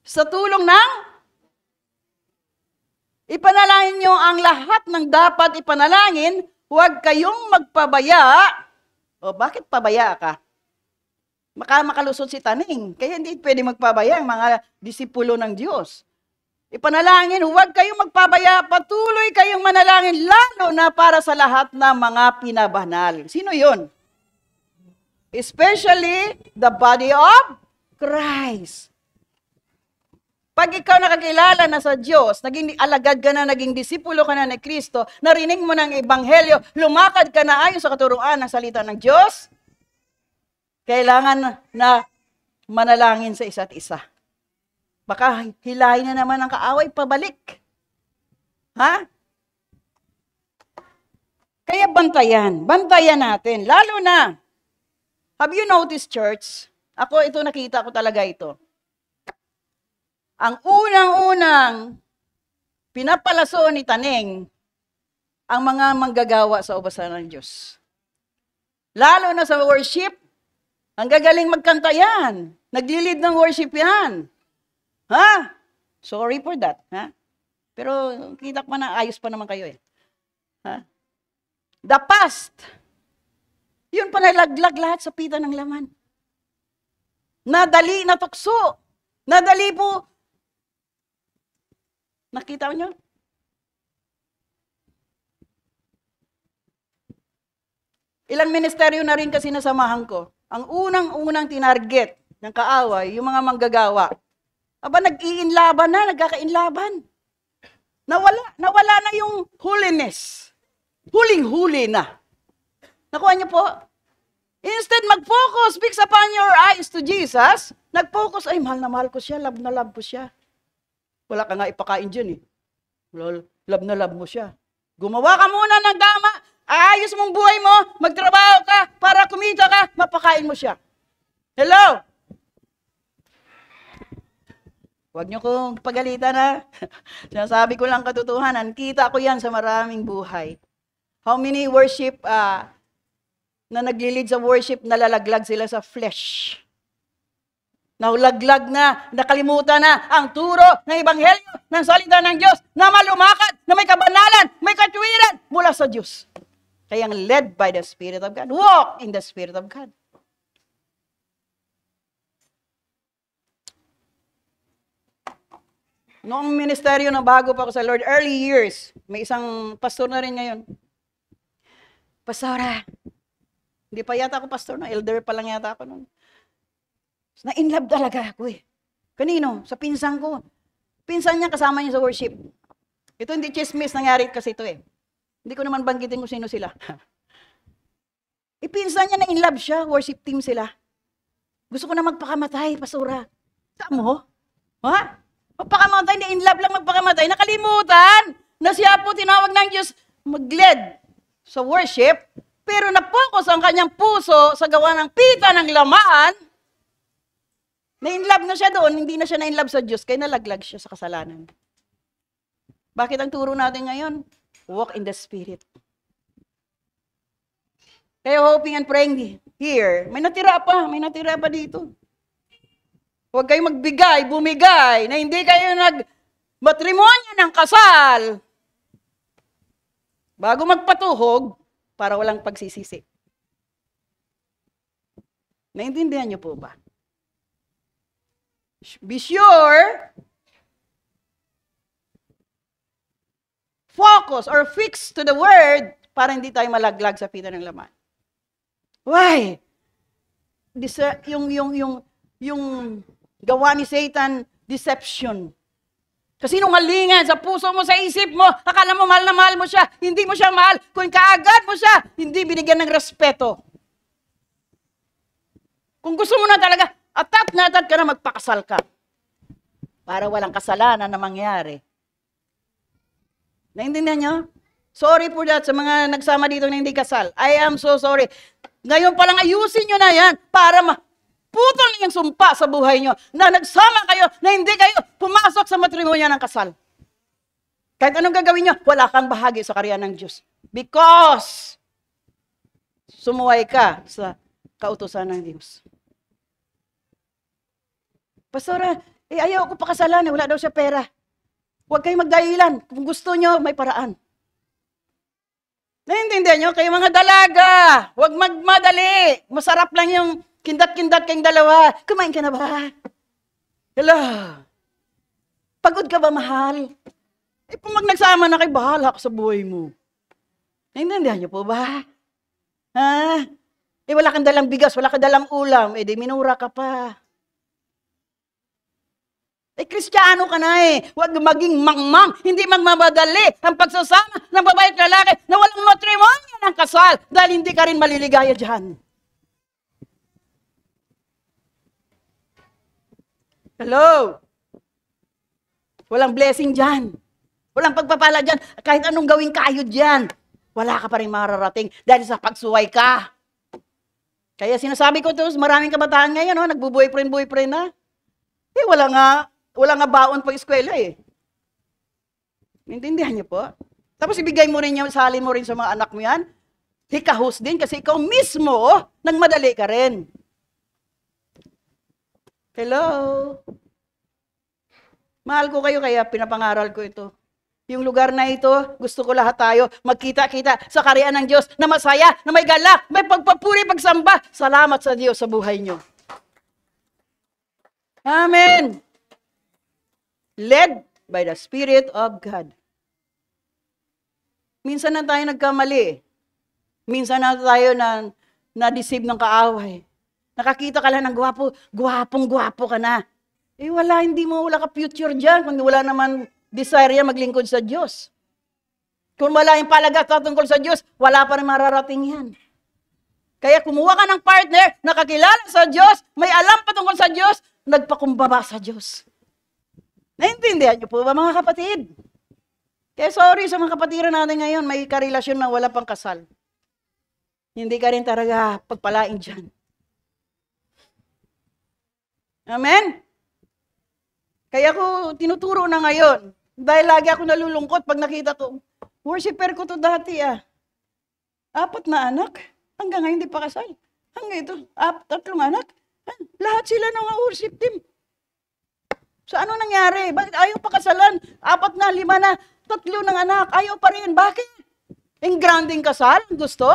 sa tulong ng ipanalangin nyo ang lahat ng dapat ipanalangin. Huwag kayong magpabaya. Bakit pabaya ka? Makalusot si taning. Kaya hindi pwede magpabaya ang mga disipulo ng Diyos. Ipanalangin, huwag kayong magpabaya. Patuloy kayong manalangin, lalo na para sa lahat ng mga pinabanal. Sino yun? Especially the body of Christ. Pag ikaw nakakilala na sa Diyos, naging alagad ka na, naging disipulo ka na ni Kristo, narinig mo ng Ebanghelyo, lumakad ka na ayon sa katuruan ng salita ng Diyos, kailangan na manalangin sa isa't isa. Baka hilahin na naman ang kaaway, pabalik. Kaya bantayan natin. Lalo na, have you noticed, church? Nakita ko talaga ito. Ang unang-unang pinapalaso ni Taning ang mga manggagawa sa ubasan ng Diyos. Lalo na sa worship, ang gagaling magkanta yan. Nag-lead ng worship yan. Sorry for that. Pero kita ko na, ayos pa naman kayo The past. Yun pa nalaglag lahat sa pita ng laman. Nadali na tukso. Nadali po. Nakita nyo? Ilang ministeryo na rin kasi nasamahan ko. Ang unang-unang tinarget ng kaaway, yung mga manggagawa. Nag-iinlaban na, nagkakainlaban. Nawala na yung holiness. Huling-huli na. Nakuha niyo po? Instead, mag-focus, fix upon your eyes to Jesus. Nag-focus, ay, mahal na mahal ko siya, love na love ko siya. Wala ka nga ipakain dyan eh. Love na love mo siya. Gumawa ka muna ng tama, ayos mong buhay mo, magtrabaho ka, para kumita ka, mapakain mo siya. Hello? Huwag niyo kong pagalitan ha. Sinasabi ko lang katotohanan, kita ko yan sa maraming buhay. How many worship, na naglilid sa worship, nalalaglag sila sa flesh. Naulaglag na, nakalimutan na ang turo ng Ebanghelyo, ng salita ng Diyos, na malumakad, na may kabanalan, may katuwiran mula sa Diyos. Kaya led by the Spirit of God. Walk in the Spirit of God. Noong ministeryo na bago pa ako sa Lord, early years, may isang pastor na rin ngayon. Pastora, hindi pa yata ako pastor, no? Elder pa lang yata ako noon. Na-inlove talaga ako eh. Kanino? Sa pinsan ko. Pinsan niya, kasama niya sa worship. Ito hindi chismis, nangyari kasi ito eh. Hindi ko naman banggitin kung sino sila. Pinsan niya na-inlove siya, worship team sila. Gusto ko na magpakamatay, pastora. Saan mo? Ha? Magpakamatay, na-inlove lang magpakamatay. Nakalimutan na siya po tinawag ng Diyos mag-lead sa worship, pero na-focus ang kanyang puso sa gawa ng pita ng lamaan. Na-inlove na siya doon, hindi na siya na-inlove sa Diyos, kaya nalaglag siya sa kasalanan. Bakit ang turo natin ngayon? Walk in the Spirit. Kaya hoping and praying here, may natira pa dito. Huwag kayong magbigay, bumigay, na hindi kayo nag-matrimonyo ng kasal bago magpatuhog para walang pagsisisi. Naintindihan niyo po ba? Be sure, focus or fix to the word para hindi tayo malaglag sa pita ng laman. Why? Yung gawa ni Satan, deception. Kasi nungalingan sa puso mo, sa isip mo, akala mo mahal na mahal mo siya, hindi mo siya mahal. Kung kaagad mo siya, hindi binigyan ng respeto. Kung gusto mo na talaga, atat ka na magpakasal ka. Para walang kasalanan na mangyari. Naintindihan niyo? Sorry for that sa mga nagsama dito na hindi kasal. I am so sorry. Ngayon palang ayusin nyo na yan para putol na yung sumpa sa buhay nyo na nagsama kayo na hindi kayo pumasok sa matrimonyo ng kasal. Kahit anong gagawin nyo, wala kang bahagi sa karya ng Diyos. Because sumuway ka sa kautusan ng Diyos. Pastora, ayaw ko pakasalan, wala daw siya pera. Huwag kayong magdahilan. Kung gusto nyo, may paraan. Naiintindihan nyo? Kayo mga dalaga, huwag magmadali. Masarap lang yung kindat-kindat kayong dalawa. Kumain ka na ba? Hello? Pagod ka ba, mahal? Kung nagsama na kayo, bahala ka sa buhay mo. Naiintindihan nyo po ba? Ha? Wala kang dalang bigas, wala kang dalang ulam. Di minura ka pa. Kristiyano ka na eh. Huwag maging mangmang. Hindi magmamadali ang pagsasama ng babae at lalaki na walang matrimonyo ng kasal dahil hindi ka rin maliligaya dyan. Hello? Walang blessing dyan. Walang pagpapala dyan. Kahit anong gawing kayod dyan, wala ka pa rin mararating dahil sa pagsuway ka. Kaya sinasabi ko to, maraming kabataan ngayon, nagbo-boyfriend na. Wala nga baon pag eskwela eh. Intindihan niyo po? Tapos ibigay mo rin salin mo rin sa mga anak mo yan. Hikahos din kasi ikaw mismo, nagmadali ka rin. Hello? Mahal ko kayo kaya pinapangaral ko ito. Yung lugar na ito, gusto ko lahat tayo magkita-kita sa karya ng Diyos na masaya, na may galak, may pagpapuri, pagsamba. Salamat sa Diyos sa buhay nyo. Amen. Led by the Spirit of God. Minsan na tayo nagkamali. Minsan na tayo na-deceive ng kaaway. Nakakita ka lang ng gwapong-gwapo ka na. Wala ka future dyan, kung wala naman desire yan maglingkod sa Diyos. Kung wala yung palagat tungkol sa Diyos, wala pa rin mararating yan. Kaya kumuha ka ng partner, nakakilala sa Diyos, may alam patungkol sa Diyos, nagpakumbaba sa Diyos. Naintindihan niyo po ba mga kapatid? Kaya sorry sa mga kapatiran natin ngayon, may karelasyon na wala pang kasal. Hindi ka rin talaga pagpalain dyan. Amen? Kaya ko tinuturo na ngayon, dahil lagi ako nalulungkot pag nakita ko, worshiper ko to dati 4 na anak, hanggang ngayon hindi pa kasal. Hanggang ito, 3 anak, lahat sila ng worship team. So ano nangyari? Bakit ayaw pa kasalan? 4 na, 5 na, 3 ng anak, ayaw pa rin. Bakit? Ang granding kasal, gusto?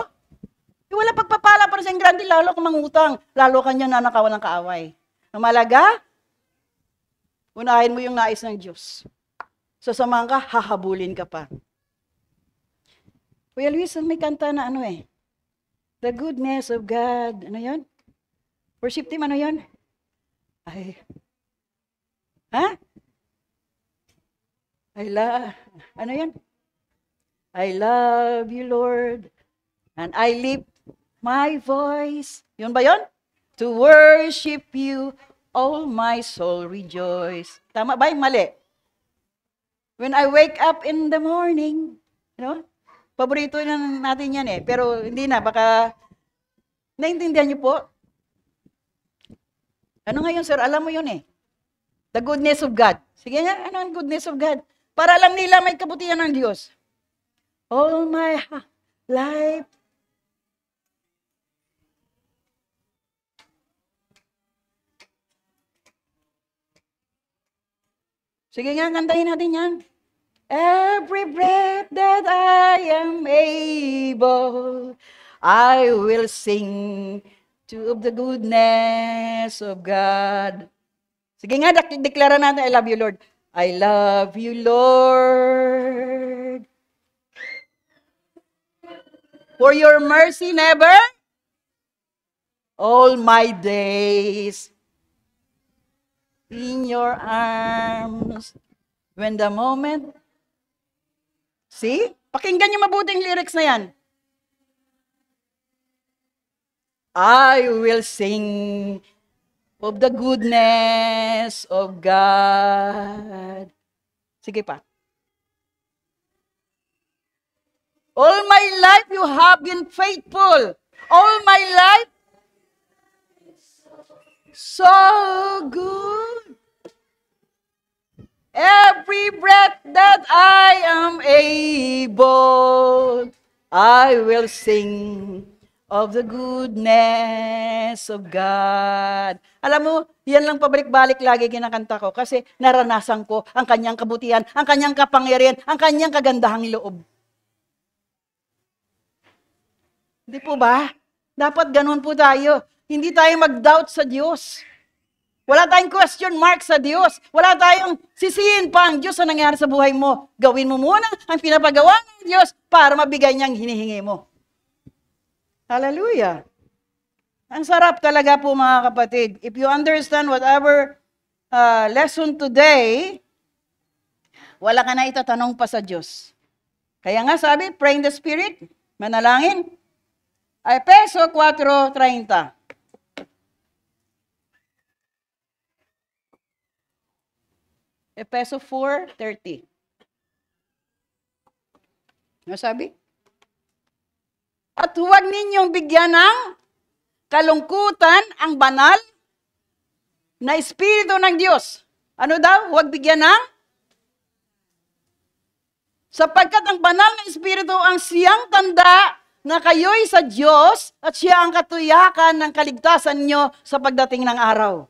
Wala pagpapala para sa grande, lalo kang mangutang, lalo kanya nanakawan ng kaaway. Ang malaga, unahin mo yung nais ng Diyos. Sasamahan ka, hahabulin ka pa. Kuya Luis, may kanta na The Goodness of God. Ano yun? Worship team, ano yun? Ano yun? I love you, Lord, and I lift my voice. Yun ba yun? To worship you, all my soul rejoice. Tama ba? Mali. When I wake up in the morning, paborito na natin yan pero hindi na, baka, naintindihan niyo po? Ano ngayon, sir? Alam mo yun The goodness of God. Sige nga, ano ang goodness of God? Para alam nila may kabutihan ng Diyos. All my life. Sige nga, kantahin natin yan. Every breath that I am able, I will sing of the goodness of God. Sige nga, deklara natin, I love you, Lord. I love you, Lord. For your mercy never, all my days, in your arms, when the moment, see? Pakinggan niyo mabuting lyrics na yan. I will sing of the goodness of God. Sige pa. All my life you have been faithful. All my life, so good. Every breath that I am able, I will sing of the goodness of God. Alam mo, yan lang pabalik-balik lagi kinakanta ko kasi naranasan ko ang kanyang kabutihan, ang kanyang kapangyarihan, ang kanyang kagandahang loob. Hindi po ba? Dapat ganun po tayo. Hindi tayo mag-doubt sa Diyos. Wala tayong question mark sa Diyos. Wala tayong sisihin pa ang Diyos sa nangyari sa buhay mo. Gawin mo muna ang pinapagawa ng Diyos para mabigay niya ang hinihingi mo. Hallelujah. Ang sarap talaga po mga kapatid. If you understand whatever lesson today, wala ka na itatanong pa sa Diyos. Kaya nga sabi, pray in the Spirit, manalangin. Efeso 4:30. Efeso 4:30. Ano sabi? At huwag ninyong bigyan ng kalungkutan ang banal na Espiritu ng Diyos. Ano daw? Huwag bigyan ng? Sapagkat ang banal na Espiritu ang siyang tanda na kayo'y sa Diyos at siya ang katuyakan ng kaligtasan nyo sa pagdating ng araw.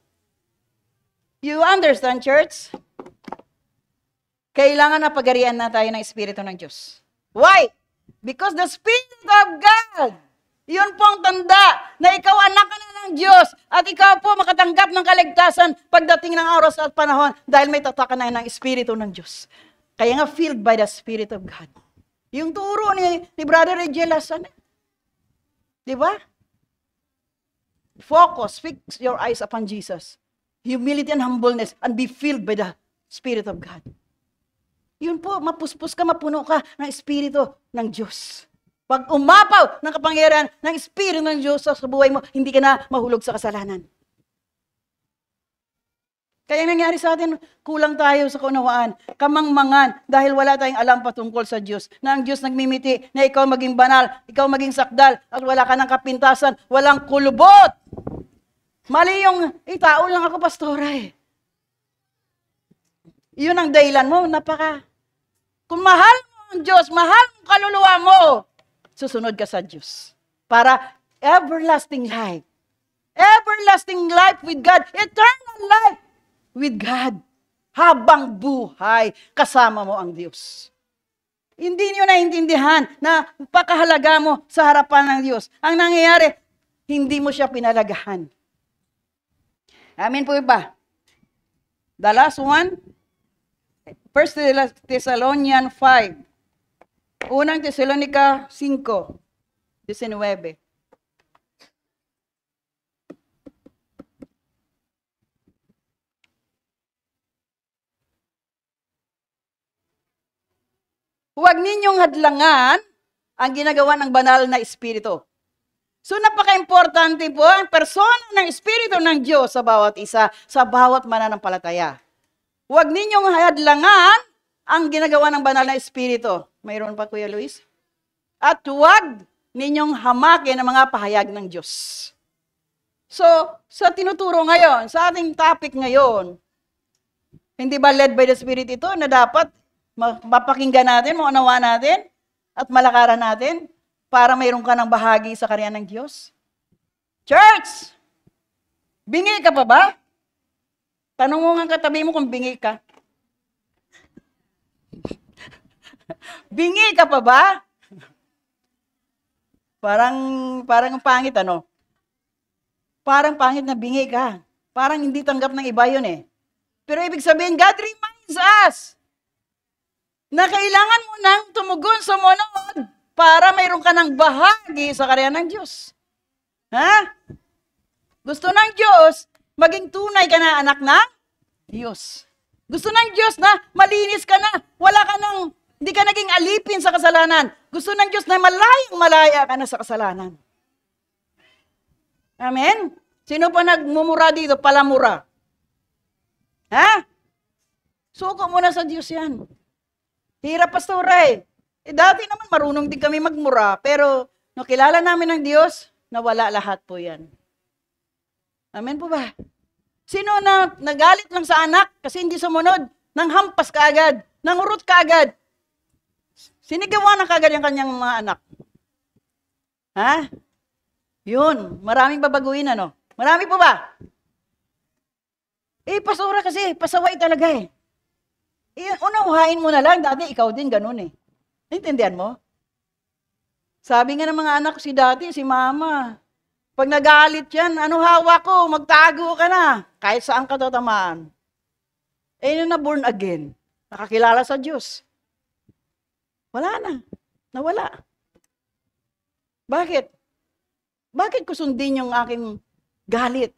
You understand, church? Kailangan na pagarian na tayo ng Espiritu ng Diyos. Why? Because the Spirit of God, yun po ang tanda na ikaw anak ka na ng Diyos at ikaw po makatanggap ng kaligtasan pagdating ng araw at panahon dahil may tatakan na ng Espiritu ng Diyos. Kaya nga filled by the Spirit of God. Yung turo ni Brother Regel Hasan, di ba? Focus, fix your eyes upon Jesus. Humility and humbleness and be filled by the Spirit of God. Yun po, mapuspos ka, mapuno ka ng Espiritu ng Diyos. Pag umapaw ng kapangyarihan ng Espiritu ng Diyos sa buhay mo, hindi ka na mahulog sa kasalanan. Kaya nangyari sa atin, kulang tayo sa kaunawaan, kamangmangan, dahil wala tayong alam patungkol sa Diyos. Na ang Diyos nagmimiti na ikaw maging banal, ikaw maging sakdal, at wala ka ng kapintasan, walang kulubot. Mali yung, tao lang ako, pastora eh. Yun ang dahilan mo, Kung mahal mo ang Diyos, mahal mo kaluluwa mo, susunod ka sa Diyos. Para everlasting life. Everlasting life with God. Eternal life with God. Habang buhay, kasama mo ang Diyos. Hindi niyo naintindihan na pakahalaga mo sa harapan ng Diyos. Ang nangyayari, hindi mo siya pinalagahan. Amen po ba? The last one, 1 Thessalonians 5. Unang Tesalonica 5:19. Huwag ninyong hadlangan ang ginagawa ng banal na Espiritu. So napaka-importante po ang persona ng Espiritu ng Diyos sa bawat isa, sa bawat mananampalataya. Huwag ninyong hadlangan ang ginagawa ng banal na Espiritu. Mayroon pa, Kuya Luis? At huwag ninyong hamakin ang mga pahayag ng Diyos. So, sa tinuturo ngayon, sa ating topic ngayon, hindi ba led by the Spirit ito na dapat mapakinggan natin, maunawa natin, at malakaran natin para mayroon ka ng bahagi sa karya ng Diyos? Church! Bingi ka pa ba? Tanong mo nga katabi mo kung bingi ka. Bingi ka pa ba? Parang pangit ano? Parang pangit na bingi ka. Parang hindi tanggap ng iba yun eh. Pero ibig sabihin, God reminds us na kailangan mo nang tumugon sa manood para mayroon ka ng bahagi sa karya ng Diyos. Ha? Gusto ng Diyos, maging tunay ka na anak ng Diyos. Gusto ng Diyos na malinis ka na, hindi ka naging alipin sa kasalanan. Gusto ng Diyos na malaya ka na sa kasalanan. Amen? Sino pa nagmumura dito? Palamura. Ha? Suko muna sa Diyos yan. Hirap, pastora eh. Dati naman marunong din kami magmura, pero nakilala namin ng Diyos, nawala lahat po yan. Amen po ba? Sino na nagalit lang sa anak kasi hindi sumunod, nang hampas ka agad, nang urot ka agad, sinigawan na kagad yung kanyang mga anak. Ha? Yun, maraming babaguhin ano. Marami po ba? Pastora kasi, pasaway talaga eh. Unawain mo na lang, dati ikaw din ganun eh. Naintindihan mo? Sabi nga ng mga anak ko si dati, si mama, pag nagalit yan, ano hawa ko, magtago ka na, kahit saan ka tatamaan. Yun na born again, nakakilala sa Diyos. Wala na, nawala. Bakit? Bakit ko sundin yung aking galit?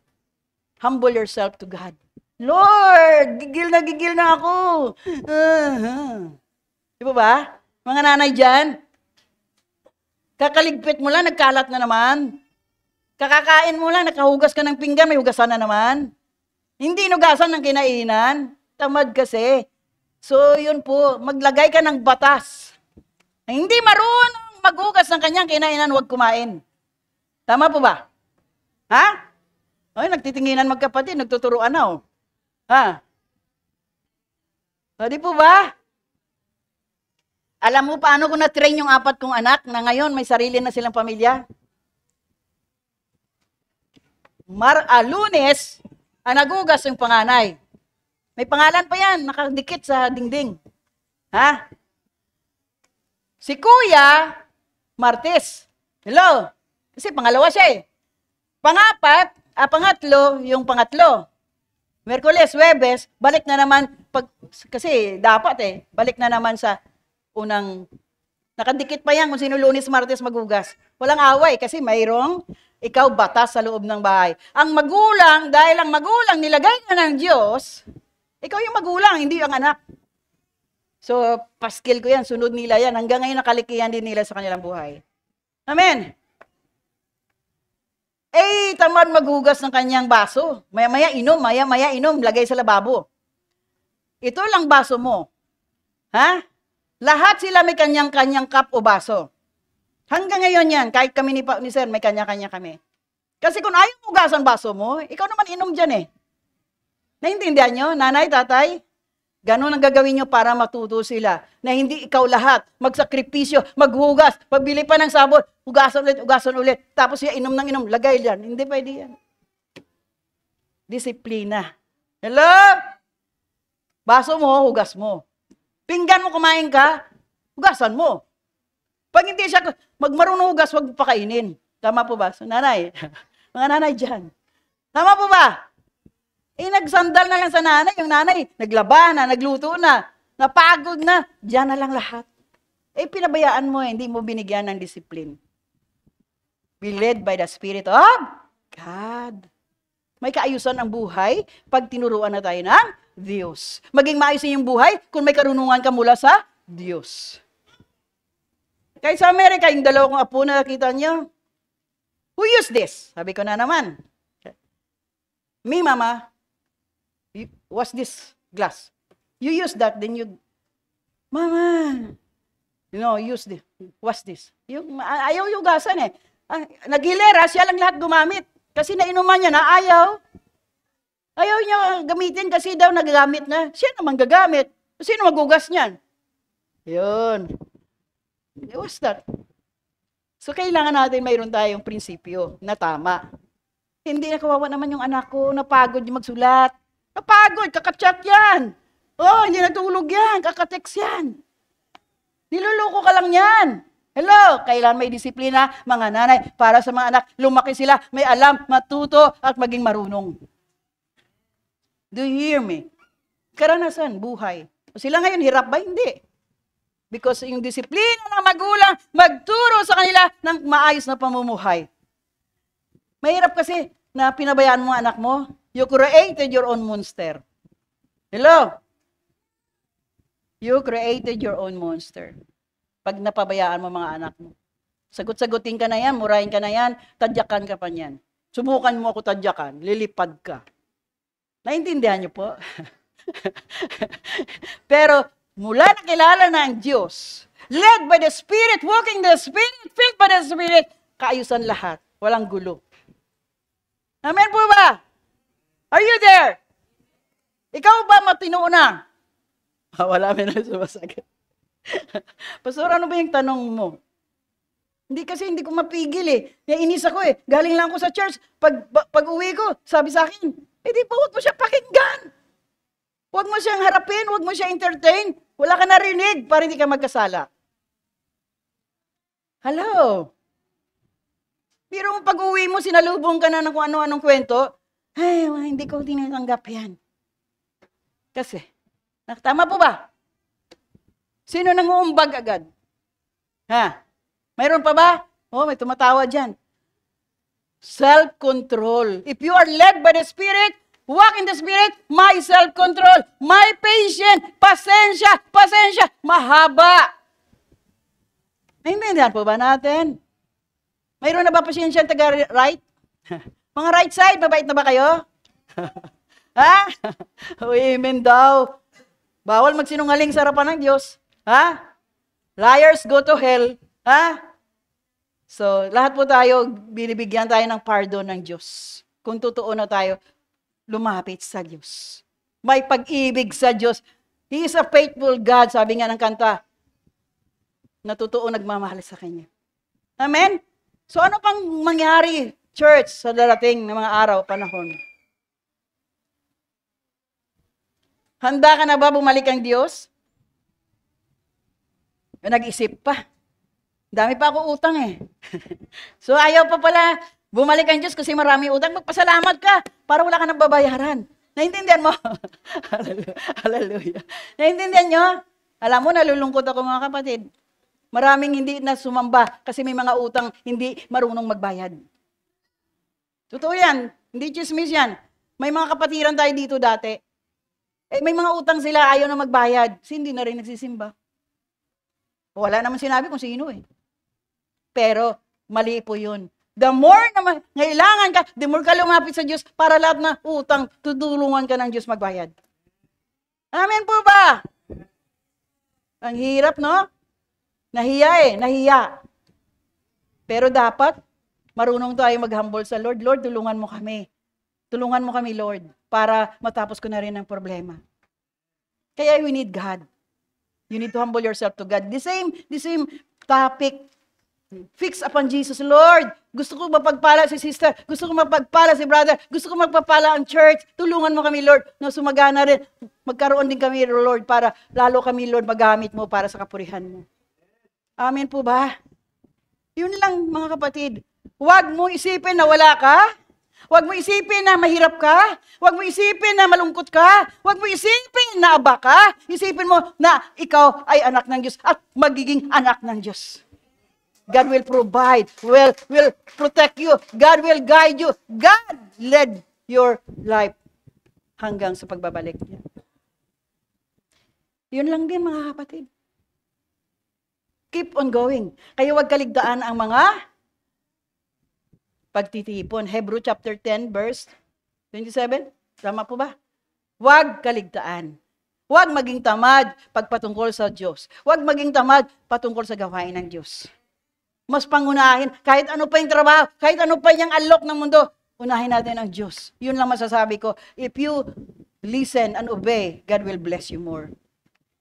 Humble yourself to God. Lord, gigil na ako. Di ba? Mga nanay dyan, kakaligpit mo lang, nagkalat na naman. Kakakain mo lang, nakahugas ka ng pinggan, may hugasan na naman. Hindi inugasan ng kinainan. Tamad kasi. So, yun po, maglagay ka ng batas. Hindi marunong maghugas ng kanyang kinainan, huwag kumain. Tama po ba? Ha? Ay, nagtitinginan magkapatid, nagtuturuan na oh. Ha? Di po ba? Alam mo paano ko na-train yung 4 kong anak na ngayon may sarili na silang pamilya? Lunes, nagugas yung panganay. May pangalan pa yan, nakadikit sa dingding. Ha? Si Kuya, Martes. Hello? Kasi pangalawa siya eh. Pangatlo, yung pangatlo. Merkules, Huwebes, balik na naman, kasi dapat balik na naman sa unang, nakadikit pa yan kung sino Lunes, Martes magugas. Walang away kasi mayroong ikaw batas sa loob ng bahay. Ang magulang, dahil ang magulang nilagay ka ng Diyos, ikaw yung magulang, hindi ang anak. So, paskil ko yan, sunod nila yan, hanggang ngayon nakalikihan din nila sa kanilang buhay. Amen. Eh, tamad maghugas ng kanyang baso. Maya-maya inom, lagay sa lababo. Ito lang baso mo. Ha? Lahat sila may kanyang-kanyang cup o baso. Hanggang ngayon yan, kahit kami ni Sir, may kanya-kanya kami. Kasi kung ayaw mo hugasan baso mo, ikaw naman inom dyan eh. Naintindihan nyo, nanay, tatay? Ganon ang gagawin nyo para matuto sila na hindi ikaw lahat magsakripisyo, maghugas, pagbili pa ng sabon, hugasan ulit, tapos siya inom ng inom, lagay dyan. Hindi pwede yan. Disiplina. Hello? Baso mo, hugas mo. Pinggan mo, kumain ka, hugasan mo. Pag hindi siya magmarunong hugas, huwag pakainin. Tama po ba? So, nanay, mga nanay dyan. Tama po ba? Eh, nagsandal na lang sa nanay. Yung nanay, naglaba na, nagluto na, napagod na. Diyan na lang lahat. Eh, pinabayaan mo, hindi mo binigyan ng discipline. Be led by the Spirit of God. May kaayusan ang buhay pag tinuruan na tayo ng Diyos. Maging maayos yung buhay kung may karunungan ka mula sa Diyos. Kahit sa Amerika, yung dalawa kong apo na nakita niyo, who used this? Sabi ko na naman. Me, mama, what's this glass? You use that, then you, mama, use this. What's this? Ayaw yugasan eh. Nagilera, siya lang lahat gumamit. Kasi nainuman niya na ayaw. Ayaw niya gamitin kasi daw nagagamit na. Siya naman gagamit. Sino magugas niyan? Yun. What's that? So, kailangan natin mayroon tayong prinsipyo na tama. Hindi na kawawa naman yung anak ko, napagod yung magsulat. Napagod, kakachat yan. Oh, hindi natulog yan, kakatext yan. Niluloko ka lang yan. Hello, kailan may disiplina, mga nanay, para sa mga anak, lumaki sila, may alam, matuto, at maging marunong. Do you hear me? Karanasan, buhay. Sila ngayon, hirap ba? Hindi. Because yung disiplina ng magulang, magturo sa kanila ng maayos na pamumuhay. Mahirap kasi na pinabayaan mo anak mo, you created your own monster. Hello? You created your own monster. Pag napabayaan mo mga anak mo. Sagot-sagutin ka na yan, murahin ka na yan, tadyakan ka pa niyan. Subukan mo ako tadyakan, lilipad ka. Naintindihan niyo po? Pero mula na kilala ng Diyos, led by the Spirit, walking the Spirit, filled by the Spirit, kaayusan lahat. Walang gulo. Amen po ba? Are you there? Ikaw ba matino na? Wala mo na sumasagot. Pastor, ano ba yung tanong mo? Hindi ko mapigil eh. Naiinis ako eh. Galing lang ako sa church. Pag uwi ko, sabi sa akin, di pa, huwag mo siya pakinggan. Huwag mo siyang harapin, huwag mo siya entertain. Wala ka narinig para hindi ka magkasala. Hello? Pero pag uwi mo, sinalubong ka na ng kung ano-anong kwento, ay, hindi ko tinatanggap yan. Kasi, tama po ba? Sino nanguumbag agad? Ha? Mayroon pa ba? Oh, may tumatawa dyan. Self-control. If you are led by the Spirit, walk in the Spirit, may self-control, may patience, pasensya, mahaba. Naintindihan po ba natin? Mayroon na ba pasensya taga-right? Mga right side, mabait na ba kayo? Ha? Amen daw. Bawal magsinungaling sa harapan ng Diyos. Ha? Liars go to hell. Ha? So, lahat po tayo, binibigyan tayo ng pardon ng Diyos. Kung totoo na tayo, lumapit sa Diyos. May pag-ibig sa Diyos. He is a faithful God, sabi nga ng kanta, na totoo nagmamahal sa Kanya. Amen? So, ano pang mangyari, church, sa darating na mga araw, panahon? Handa ka na ba bumalik ang Diyos? Nag-isip pa. Dami pa ako utang eh. So ayaw pa pala bumalik ang Diyos kasi marami utang. Magpasalamat ka para wala ka nang babayaran. Naintindihan mo? Hallelujah. Naintindihan nyo? Alam mo, nalulungkot ako mga kapatid. Maraming hindi na sumamba kasi may mga utang hindi marunong magbayad. Totoo yan. Hindi chismis yan. May mga kapatiran tayo dito dati. May mga utang sila, ayaw na magbayad. Kasi hindi na rin nagsisimba. Wala naman sinabi kung sino eh. Pero, Mali po yun. The more na ngailangan ka, the more ka lumapit sa Diyos para lahat na utang, tutulungan ka ng Diyos magbayad. Amen po ba? Ang hirap, no? Nahiya. Pero dapat, marunong tayo mag-humble sa Lord. Lord, tulungan mo kami. Tulungan mo kami, Lord, para matapos ko na rin ang problema. Kaya we need God. You need to humble yourself to God. The same topic. Fix upon Jesus. Lord, gusto ko mapagpala si sister. Gusto ko mapagpala si brother. Gusto ko magpapala ang church. Tulungan mo kami, Lord, na sumagana rin. Magkaroon din kami, Lord, para lalo kami, Lord, magamit mo para sa kapurihan mo. Amen po ba? Yun lang, mga kapatid. Huwag mo isipin na wala ka. Huwag mo isipin na mahirap ka. Huwag mo isipin na malungkot ka. Huwag mo isipin na aba ka. Isipin mo na ikaw ay anak ng Diyos at magiging anak ng Diyos. God will provide, will protect you. God will guide you. God led your life hanggang sa pagbabalik niya. Yun lang din, mga kapatid. Keep on going. Kaya huwag kaligtaan ang mga pagtitipon. Hebrew chapter 10, verse 27. Tama po ba? Huwag kaligtaan. Huwag maging tamad pagpatungkol sa Diyos. Huwag maging tamad patungkol sa gawain ng Diyos. Mas pangunahin, kahit ano pa yung trabaho, kahit ano pa yung alok ng mundo, unahin natin ang Diyos. Yun lang masasabi ko. If you listen and obey, God will bless you more.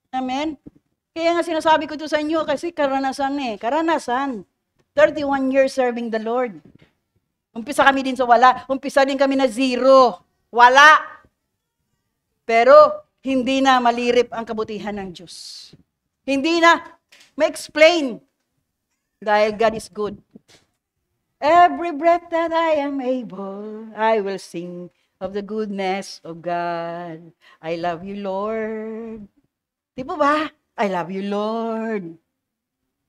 Amen? Kaya nga sinasabi ko ito sa inyo kasi karanasan eh. Karanasan. 31 years serving the Lord. Umpisa kami din sa wala. Umpisa din kami na zero. Wala. Pero hindi na malirip ang kabutihan ng Diyos. Hindi na ma-explain. Dahil God is good. Every breath that I am able, I will sing of the goodness of God. I love you, Lord. Di po ba? I love you, Lord.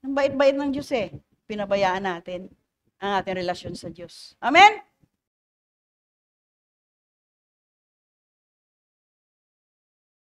Ang bait-bait ng Diyos eh. Pinabayaan natin ang ating relasyon sa Diyos. Amen?